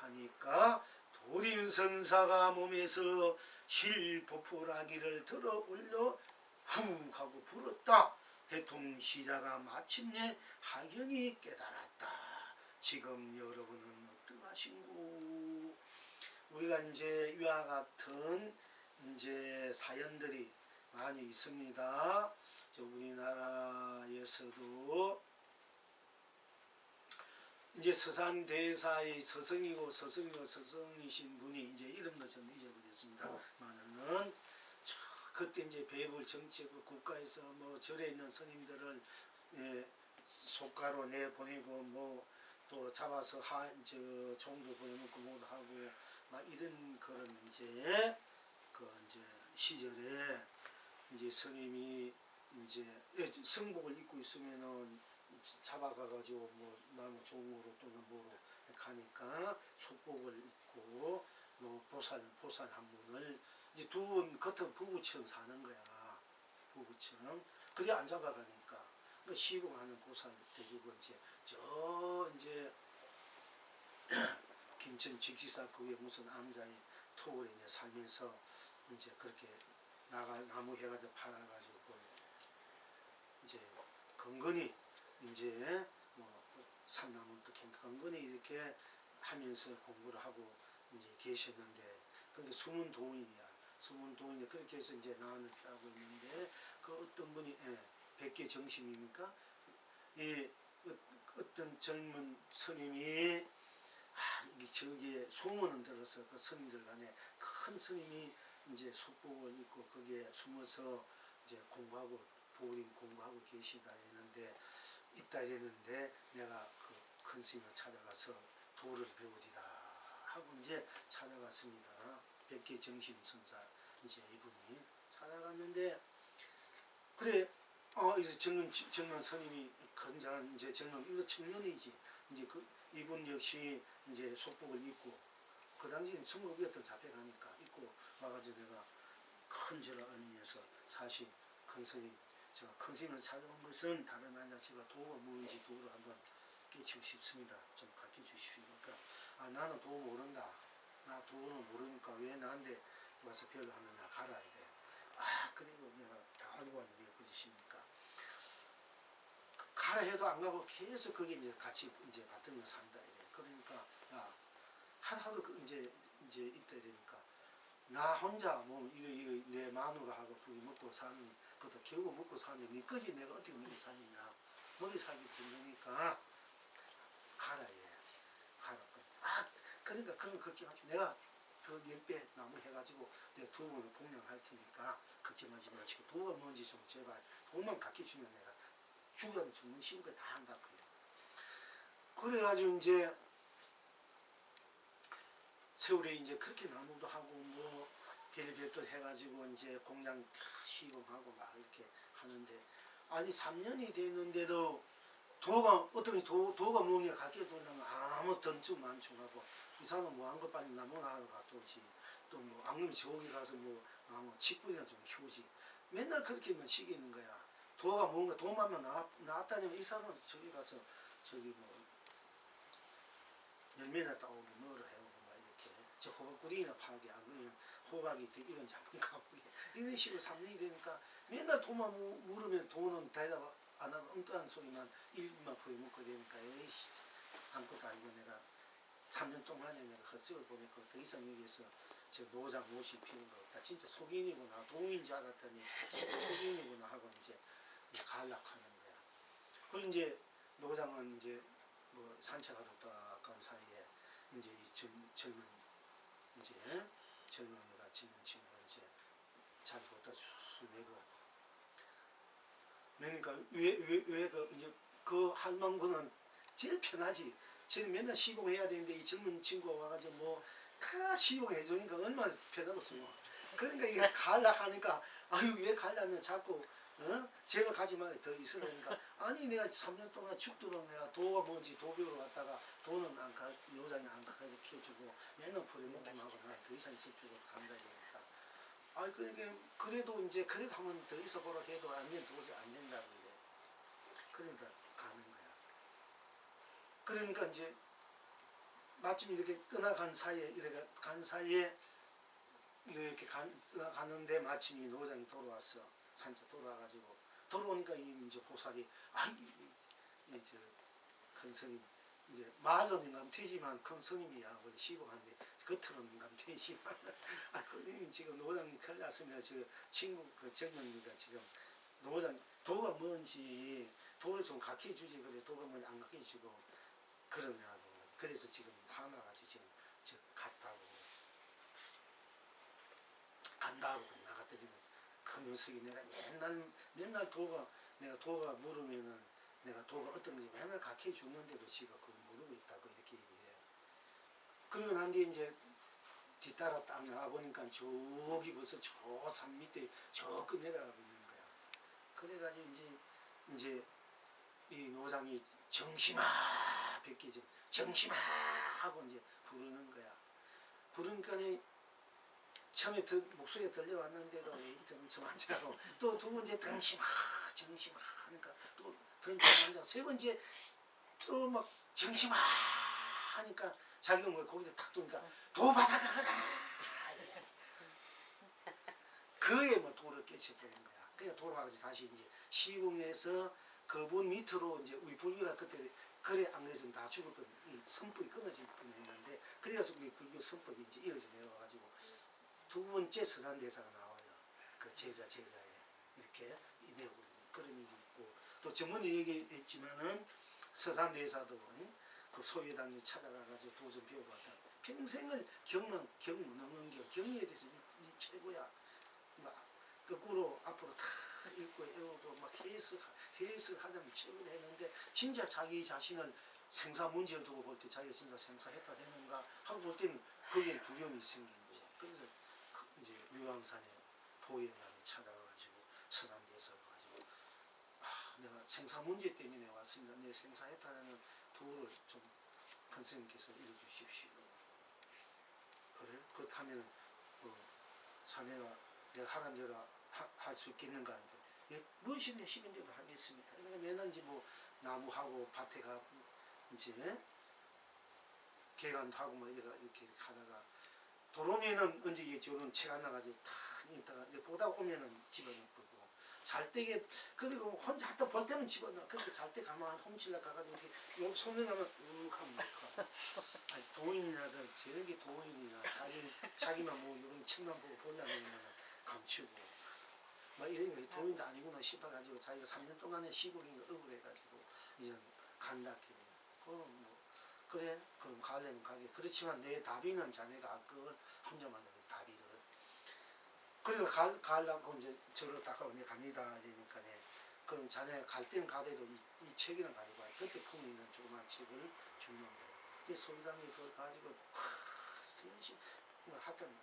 하니까 도림선사가 몸에서 실포포라기를 들어 올려 후 하고 불었다. 해통시자가 마침내 확연히 깨달았다. 지금 여러분은 어떠하신고? 우리가 이제 이와 같은 이제 사연들이 많이 있습니다. 우리나라에서도 이제 서산대사의 서성이신 분이 이제 이름도 좀 잊어버렸습니다만은 그때 이제 배불 정치고 국가에서 뭐 절에 있는 스님들을 속가로 내 보내고 뭐 또 잡아서 종도 보내놓고 뭐도 하고 막 이런 그런 이제 시절에 이제 스님이 이제 성복을 입고 있으면은 잡아가가지고 뭐 나무 종으로 또는 뭐로 가니까 속복을 입고 뭐 보살 한 분을 이제 두 분 겉은 부부처럼 사는 거야. 부부처럼. 그게 안 잡아가니까. 그 시봉하는 보살 대주고 이제 김천 직지사 그 위에 무슨 암자의 톡을 이제 살면서 이제 그렇게 나무 해가지고 팔아가지고 이제 건건히 이제 뭐 산나무도 건건히 이렇게 하면서 공부를 하고 이제 계셨는데 근데 숨은 도인이야. 숨은 도인이 그렇게 해서 이제 나안을 피하고 있는데 그 어떤 분이 백계 정심입니까? 이 어떤 젊은 스님이 저기에 소문은 들어서 그 스님들 간에 큰 스님이 이제 속복을 입고 거기에 숨어서 이제 공부하고 보림 공부하고 계시다 했는데 내가 그 큰 스님을 찾아가서 도를 배우리다 하고 이제 찾아갔습니다. 백계 정심 선사 이제 이분이 찾아갔는데 그래 이제 젊은 스님이 건장한 이제 이거 청년이지 이제 이분 역시 이제 속복을 입고 그 당시 성급이었던 잡혀가니까 입고 와가지고 내가 큰 절을 얹으면서 사실 큰 스님 제가 큰 스님을 찾아온 것은 다름 아니라 제가 도가 뭔지 도를 한번 깨치고 싶습니다. 좀 가르쳐 주십시오. 그러니까 나는 도 모른다. 나 도는 모르니까 왜 나한테 와서 별로 하느냐 가라야 돼. 그리고 내가 다 알고 왔는데 왜 그러십니까? 가라 해도 안 가고 계속 거기 이제 같이 이제 받들며 산다. 그러니까 하루 이제 있다 되니까 나 혼자 뭐 이거 내 마누라하고 둘이 먹고 사는 것도 겨우 먹고 사는데 니까지 내가 어떻게 먹이 사느냐 먹이 살기 힘드니까 가라 가라. 그러니까 그런 걱정하지 내가 더 10배 나무 해가지고 내가 두 번을 봉양할 테니까 걱정하지 마시고 도가 뭔지 좀 제발 도만 가르쳐주면 내가 죽으라면 죽는 쉬운 거 다 한다 그래요. 그래가지고 이제 세월에 이제 그렇게 나무도 하고 뭐 별별도 해가지고 이제 공양 시공하고 막 이렇게 하는데 아니 3년이 됐는데도 도가 어떤 도가 뭐냐 가르쳐 주려면 아무 던쯤 만충하고 이 사람은 뭐 한 것 빨리 나무나 하러 갔더지 또 뭐 앙금이 저기 가서 뭐 직분이나 좀 키우지 맨날 그렇게만 시키는 거야. 도가 뭔가 도만만 나왔다니면 이 사람은 저기 가서 저기 뭐 열매나 따오고 뭐를 해오고 막 이렇게 저 호박구리나 파게 안 그러면 호박이 더 이건 잡은 가보게 이런 식으로 3년이 되니까 맨날 도만 물으면 도는 대답 안 하고 엉뚱한 소리만 일만 부여먹고 되니까 에이씨 아무것도 아니고 내가 3년 동안에 내가 헛수를 보냈고 더 이상 여기에서 저 노장 모실 필요가 없다. 진짜 속인이구나. 동인인 줄 알았더니 속인이구나 하고 이제 가려고 하는 거야. 그리고 이제 노장은 이제 뭐 산책하러 딱 간 사이에 이제 이 젊은 이제 젊은이가 짓는 친구가 이제 자기 갖다 메고 그러니까 왜 그 이제 그 할망구는 제일 편하지. 지금 맨날 시공해야 되는데 이 젊은 친구가 와가지고 뭐 다 시공해 주니까 얼마나 편하겠어요. 그러니까 이게 갈라 하니까 아유 왜 갈라는 자꾸 제가 가지만 더 있으려니까 아니 내가 3년 동안 죽도록 내가 도가 뭔지 도배우러 갔다가 도는 안 가, 요장이 안 가르쳐주고 맨날 버려먹기만 하고 나 더 이상 있을 필요가 간다 그러니까 아 그러니까 그래도 이제 그래 가면 더 있어 보라 해도 안 되면 도저히 안 된다고 그래. 그러니까 가는 거야. 그러니까 이제 마침 이렇게 떠나간 사이에 이렇게 간 사이에 이렇게 가는데 마침 이 노장이 돌아왔어. 산책 돌아와가지고 돌아오니까 이제 보살이 이제 큰 스님 이제 말로는 감퇴지만 큰 스님이야 원래 시공한데 겉으로는 감퇴지만 그님이 지금 노장이 큰일 났으면 저 친구 그 정년이가 지금 노장 도가 뭔지 도를 좀 가르쳐 주지 그래 도가 뭔지 안 가르쳐 주고 그러냐고 그래서 지금 화나가지고 지금 저 간다고 나갔더니 그 녀석이 내가 맨날 도가 내가 도가 물으면은 내가 도가 어떤 건지 맨날 가르쳐 줬는데도 지가 그걸 모르고 있다고 이렇게 얘기해. 그러고 난 뒤에 이제 뒤따라 딱 나가보니까 저기 벌써 저 산 밑에 저 끝 내려가고 있는 거야. 그래가지고 이제 이 노장이 정심아 뵙기 전 정심아 하고 이제 부르는 거야. 부르니까 처음에 목소리가 들려왔는데도 엄청 앉아고 또 두 번째 정심아 하니까 또 앉아 세 번째 또 막 정심아 하니까 자기가 뭐 거기다 탁 두니까 도 받아가거라 그에 뭐 도를 깨쳐버린 거야. 그래서 돌아가서 다시 이제 시공해서 그분 밑으로 이제 우리 불교가 그때 그래 안 그랬으면 다 죽을 뻔, 이 선법이 끊어질 뻔했는데 그래서 우리 불교 선법이 이제 이어져 내려와가지고 두 번째 서산대사가 나와요. 그 제자에 이렇게 내고 그런 일이 있고 또 전문에 얘기했지만은 서산대사도 그 소유당에 찾아가가지고 도좀 배우고 왔다. 평생을 경는 경리에 대해서 이 최고야. 막 거꾸로 앞으로 다 읽고 외우고 막 해석하자면 최고로 했는데 진짜 자기 자신을 생사 문제를 두고 볼 때 자기가 진짜 생사했다 되는가 하고 볼 때는 거기에 두려움이 생긴 거예요. 그래서 이제 묘왕산에 보행감이 찾아가지고 서산대에서 가지고 내가 생사 문제 때문에 왔습니다. 내 생사했다는 도를 좀 선생님께서 읽어주십시오. 그래? 그렇다면 자네가 내가 하란 대로 할 수 있겠는가? 예, 무엇이 내 시간 대로 하겠습니다. 그러니까 맨날 이제 뭐 나무하고 밭에 가고 이제 개간도 하고 뭐 이렇게 하다가 돌아오면은 언제 이게 저런 책 안 나가지고 탁 있다가 보다 오면은 집어넣고 잘 때게 그리고 혼자 하다 볼 때는 집어넣어. 그렇게 잘 때 가만 홈칠라 가가지고 이렇게 손을 가면 하면 놓고 아니 도인이나 저런 게 도인이나 자기만 뭐 이런 책만 보고 보려면 감추고 막 이런 게 도인도 아니구나 싶어가지고 자기가 3년 동안에 시골인 거 억울해가지고 이런 간다케 그럼 뭐 그래 그럼 가려면 가게 그렇지만 내 답이는 자네가 그걸 혼자만 답이를 그리고 가려고 이제 저를 닦아고 내 갑니다 이러니까 그럼 자네 갈 때는 가대로 이 책이나 가지고 와 그때 품에 있는 조그만 책을 주는 거예요. 이 소리당이 그걸 가지고 열심히 하여튼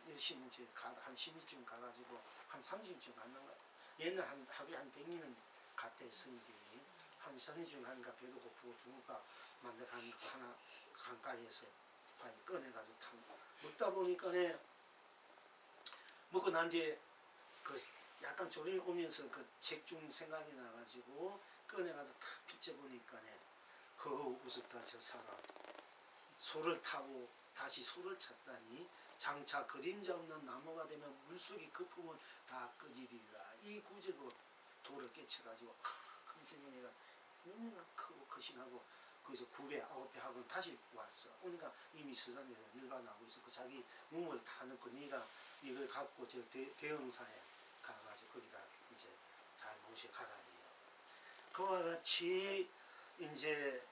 열심히 이제 한 12쯤 가가지고 한 30쯤 갔는 거야. 옛날 하루에 한 100년은 갔대 스님들이 한 30쯤 하니까 배도 고프고 죽을까 만들 하나 강가에서 꺼내가지고 탁 먹다 보니까 먹고 난 뒤에 그 약간 졸음이 오면서 그 책 중 생각이 나가지고 꺼내가지고 탁 비춰보니까 그거 웃었다 저 사람 소를 타고 다시 소를 찾다니 장차 그림자 없는 나무가 되면 물속의 거품은 다 꺼지리라 이 구절로 도를 깨쳐가지고 선생님이 내가 너무나 크고 거신하고 거기서 9배 9배 하고 다시 왔어. 그러니까 이미 서산에서 일반하고 있었고 자기 몸을 다 넣고 네가 이걸 갖고 저 대흥사에 가가지고 거기다 이제 잘 모셔 가라 해요. 그와 같이 이제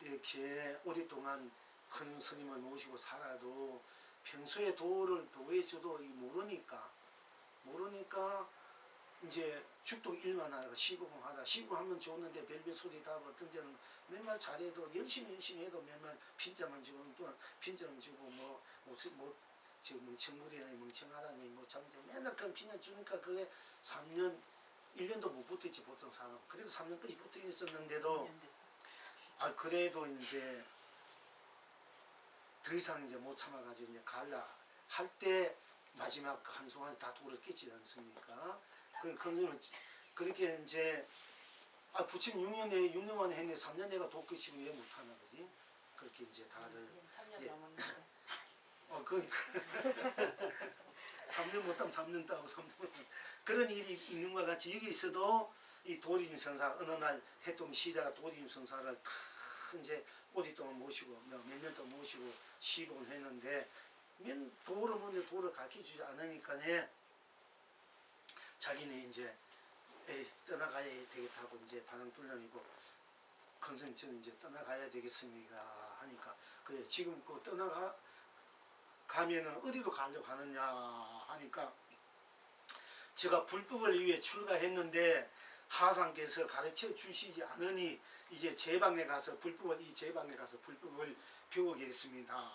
이렇게 오랫동안 큰 스님을 모시고 살아도 평소에 도를 보여줘도 모르니까 이제 죽도 일만 하다가 시부하면 좋는데 별별 소리 다 하고 어떤 데는 맨날 잘해도 열심히 해도 맨날 핀자만 주고 또 핀자만 주고 지금 청물이라니 멍청하다니 장정 맨날 그런 핀자 주니까 그게 3년 1년도 못 붙었지 보통 사람. 그래도 3년까지 붙어 있었는데도 그래도 이제 더 이상 이제 못 참아가지고 이제 갈라 할 때 마지막 한순간에 다 돌을 깨지 않습니까? 그렇게 이제 부침 6년 만에 했네. 3년 내가 도끼치고 왜 못하나 그지? 그렇게 이제 다들 3년 넘었는데. 그러니까 3년 못하면 3년 따고 3년 못하면 그런 일이 있는 것 같이 여기 있어도 이 도리님 선사 어느 날 해동 시자가 도리님 선사를 다 이제 오랫동안 모시고 몇 년 동안 모시고 시봉을 했는데 도를 가르쳐주지 않으니까네 자기는 이제 떠나가야 되겠다고 이제 반항불량이고 컨센트는 이제 떠나가야 되겠습니까 하니까 그래 지금 그 가면은 어디로 가려고 하느냐 하니까 제가 불법을 위해 출가했는데 하상께서 가르쳐 주시지 않으니 이제 제 방에 가서 불법을 배우겠습니다.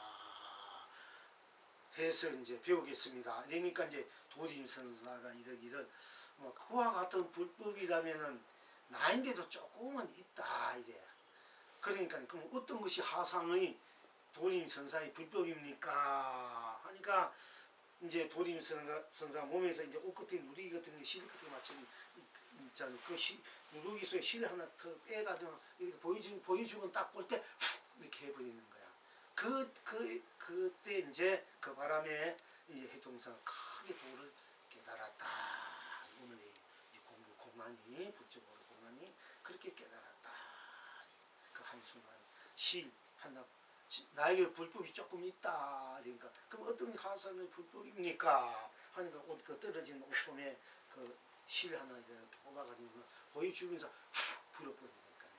해서 이제 배우겠습니다. 그러니까 이제 도림 선사가 이러기를 그와 같은 불법이라면은 나인데도 조금은 있다 이래. 그러니까 그럼 어떤 것이 하상의 도림 선사의 불법입니까? 하니까 이제 도림 선사 몸에서 이제 옷 끝에 누리기 같은 게 실 끝에 맞추는 그 누르기 속에 실 하나 더 빼가지고 이렇게 보여주고 딱 볼 때 이렇게 해버리는 거야. 그때 이제 그 바람에 이 해동사가 크게 도를 깨달았다. 오늘의 공부 공안이 북적으로 공안이 그렇게 깨달았다. 그 한순간 실 하나 나에게 불법이 조금 있다. 그러니까 그럼 어떤 하상의 불법입니까? 하니까 그 떨어진 옷소매 그 실 하나 이렇게 뽑아가지고 보여주면서 불어버리니까요.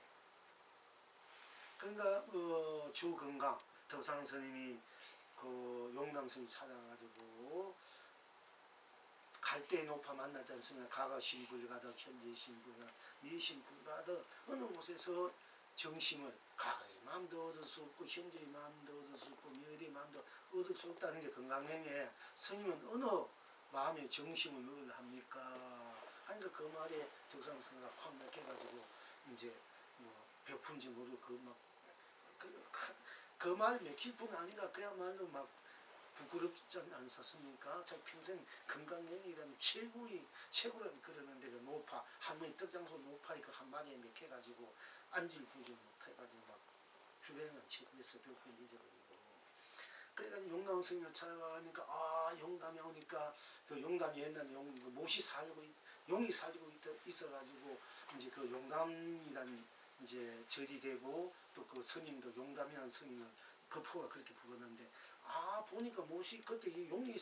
그러니까 주건강 덕상 스님이 그 용담 스님 찾아가지고 갈대 높아 만나지 않습니까? 가가 신불가득 현재 신불가득 미신불가득 어느 곳에서 정심을 가의 마음도 얻을 수 없고 현재의 마음도 얻을 수 없고 미래의 마음도 얻을 수 없다는 게 건강행에 스님은 어느 마음에 정심을 넣으려 합니까? 하니까 그 말에 덕상스님가 확 맥혀가지고 이제 베푼지 모르고 그 말 맥힐 뿐 아니라 그야말로 막 부끄럽지 않습니까? 자기 평생 건강행위라면 최고라고 그러는데 그 노파 할머니 떡장소 노파의 그 한마디에 맥혀가지고 앉을 구경 못해가지고 막 주변은 치고해서 벽분 잊어버리고 그래가지고 용담 스님을 찾아가니까 용담에 오니까 그 용담이 옛날에 용이 살고 있어가지고 이제 그 용담이란 이제 절이 되고 또 그 스님도 용담이라는 스님을 법호가 그렇게 부르는데 보니까 그때 이 용이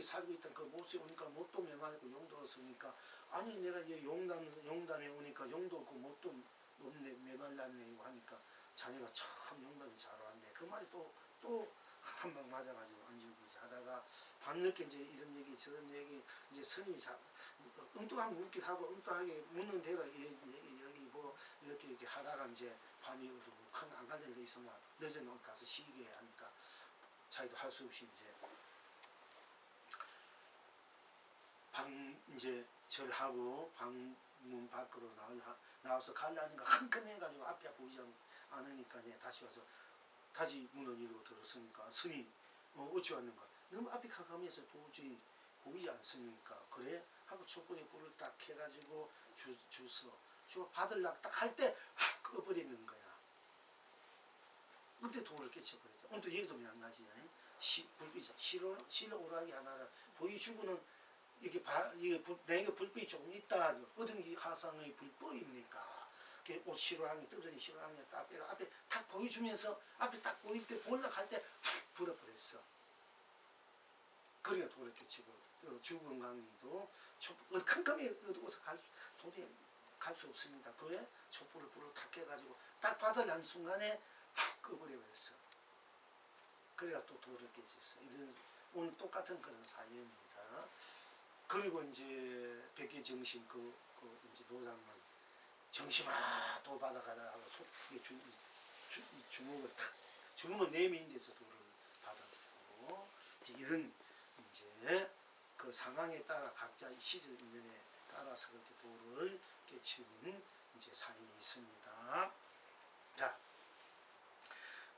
살고 있던 그 모습에 오니까 못도 메말고 용도 없으니까 아니 내가 이 용담에 오니까 용도 없고 못도 없네 메말랐네 하니까 자네가 참 용담이 잘 왔네. 그 말이 또 한 방 맞아가지고 안주부지 하다가 밤늦게 이제 이런 얘기 저런 얘기 이제 스님이 엉뚱한 묻기도 하고 엉뚱하게 묻는 데가 여기 뭐 이렇게 하다가 이제 밤이 어두워 큰 안 가는 데 있으면 늦어놓고 가서 쉬게 하니까 자기도 할 수 없이 이제 이제 절하고 방문 밖으로 나와서 가려니까 흥건해가지고 앞이 보이지 않으니까 다시 와서 다시 문을 열고 들었으니까 스님 어찌 왔는가 너무 앞에 가면서 도저히 보이지 않습니까? 그래? 하고 촛불에 불을 딱 해가지고 주워 받으려고 딱 할 때 확 꺼버리는 거야. 그때 도를 깨쳐버렸죠. 오늘도 얘기도 마찬가지야. 불빛이 실로 오락이 하나라 보여주고는 이게 내게 불빛이 조금 있다. 어떤 게 하상의 불법입니까? 옷 실로항이 떨어진 실로항이 딱 빼가 앞에 탁 보여주면서 앞에 딱 보일 때 보려고 할 때 확 불어버렸어. 그러니까 도를 깨치고 주건강이도 캄캄히 어두워서 도저히 갈 수 없습니다. 그에 촛불을 불을 탁 해가지고 딱 받으려는 순간에 훅 꺼버려버렸어. 그래가 또 돌을 깨졌어. 이런 오늘 똑같은 그런 사연입니다. 그리고 이제 백기정신 이제 노장만 정신아 도 받아가라 하고 주먹을 탁 주먹을 내민 데서 돌을 받아들고 이런 이제 그 상황에 따라 각자 시절 인연에 따라서 그렇게 돌을 깨치는 이제 사연이 있습니다. 자,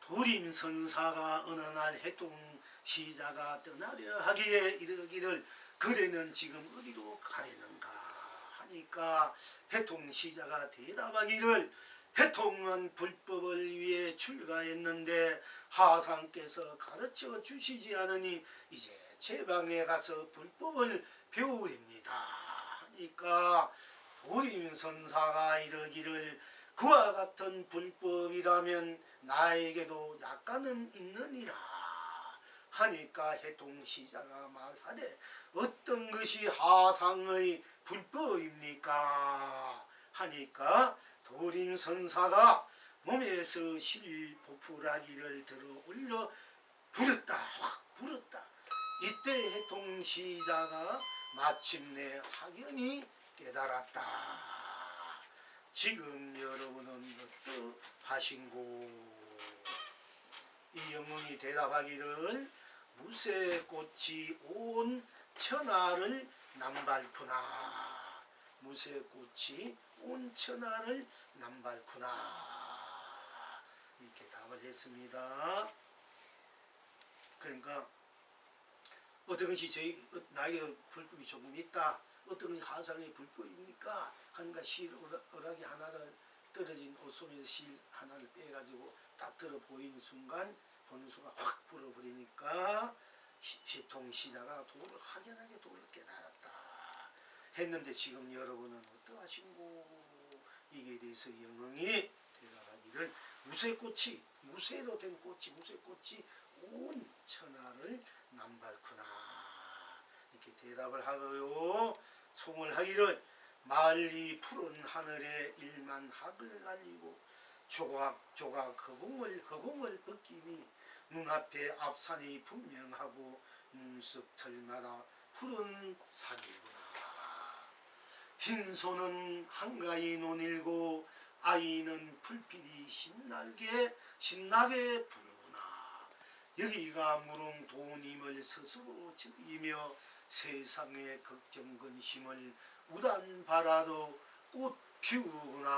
도림선사가 어느 날 해통시자가 떠나려 하기에 이르기를 그대는 지금 어디로 가려는가 하니까 해통시자가 대답하기를 해통은 불법을 위해 출가했는데 하상께서 가르쳐 주시지 않으니 이제 제 방에 가서 불법을 배우렵니다 하니까 도림선사가 이르기를 그와 같은 불법이라면 나에게도 약간은 있느니라 하니까 해통시자가 말하되 어떤 것이 하상의 불법입니까 하니까 도림선사가 몸에서 실보풀하기를 들어 올려 불었다 확 불었다. 이때 해통시자가 마침내 확연히 깨달았다. 지금 여러분은 어떠하신고? 이 영웅이 대답하기를 무쇠꽃이 온 천하를 남발구나. 무쇠꽃이 온 천하를 남발구나. 이렇게 답을 했습니다. 그러니까 어떤 것이 나에게 불법이 조금 있다. 어떤 것이 하상의 불법입니까? 하는가 실 어락이 하나를 떨어진 옷소매에서 실 하나를 빼가지고 딱 들어 보이는 순간 본수가 확 불어버리니까 해통시자가 도를 확연하게 도를 깨달았다 했는데 지금 여러분은 어떠하신고? 이게 대해서 영흥이 대답하기를 무쇠꽃이 무쇠로 된 꽃이 무쇠꽃이 온 천하를 남발구나 이렇게 대답을 하고요. 송을 하기를 말리 푸른 하늘에 일만 학을 날리고 조각조각 허공을 벗기니 눈앞에 앞산이 분명하고 눈썹털마다 푸른 산이구나. 흰소는 한가히 논일고 아이는 불필이 신나게 부르구나. 여기가 무릉도님을 스스로 즐기며 세상의 걱정 근심을 우단 바라도 꽃 피우구나.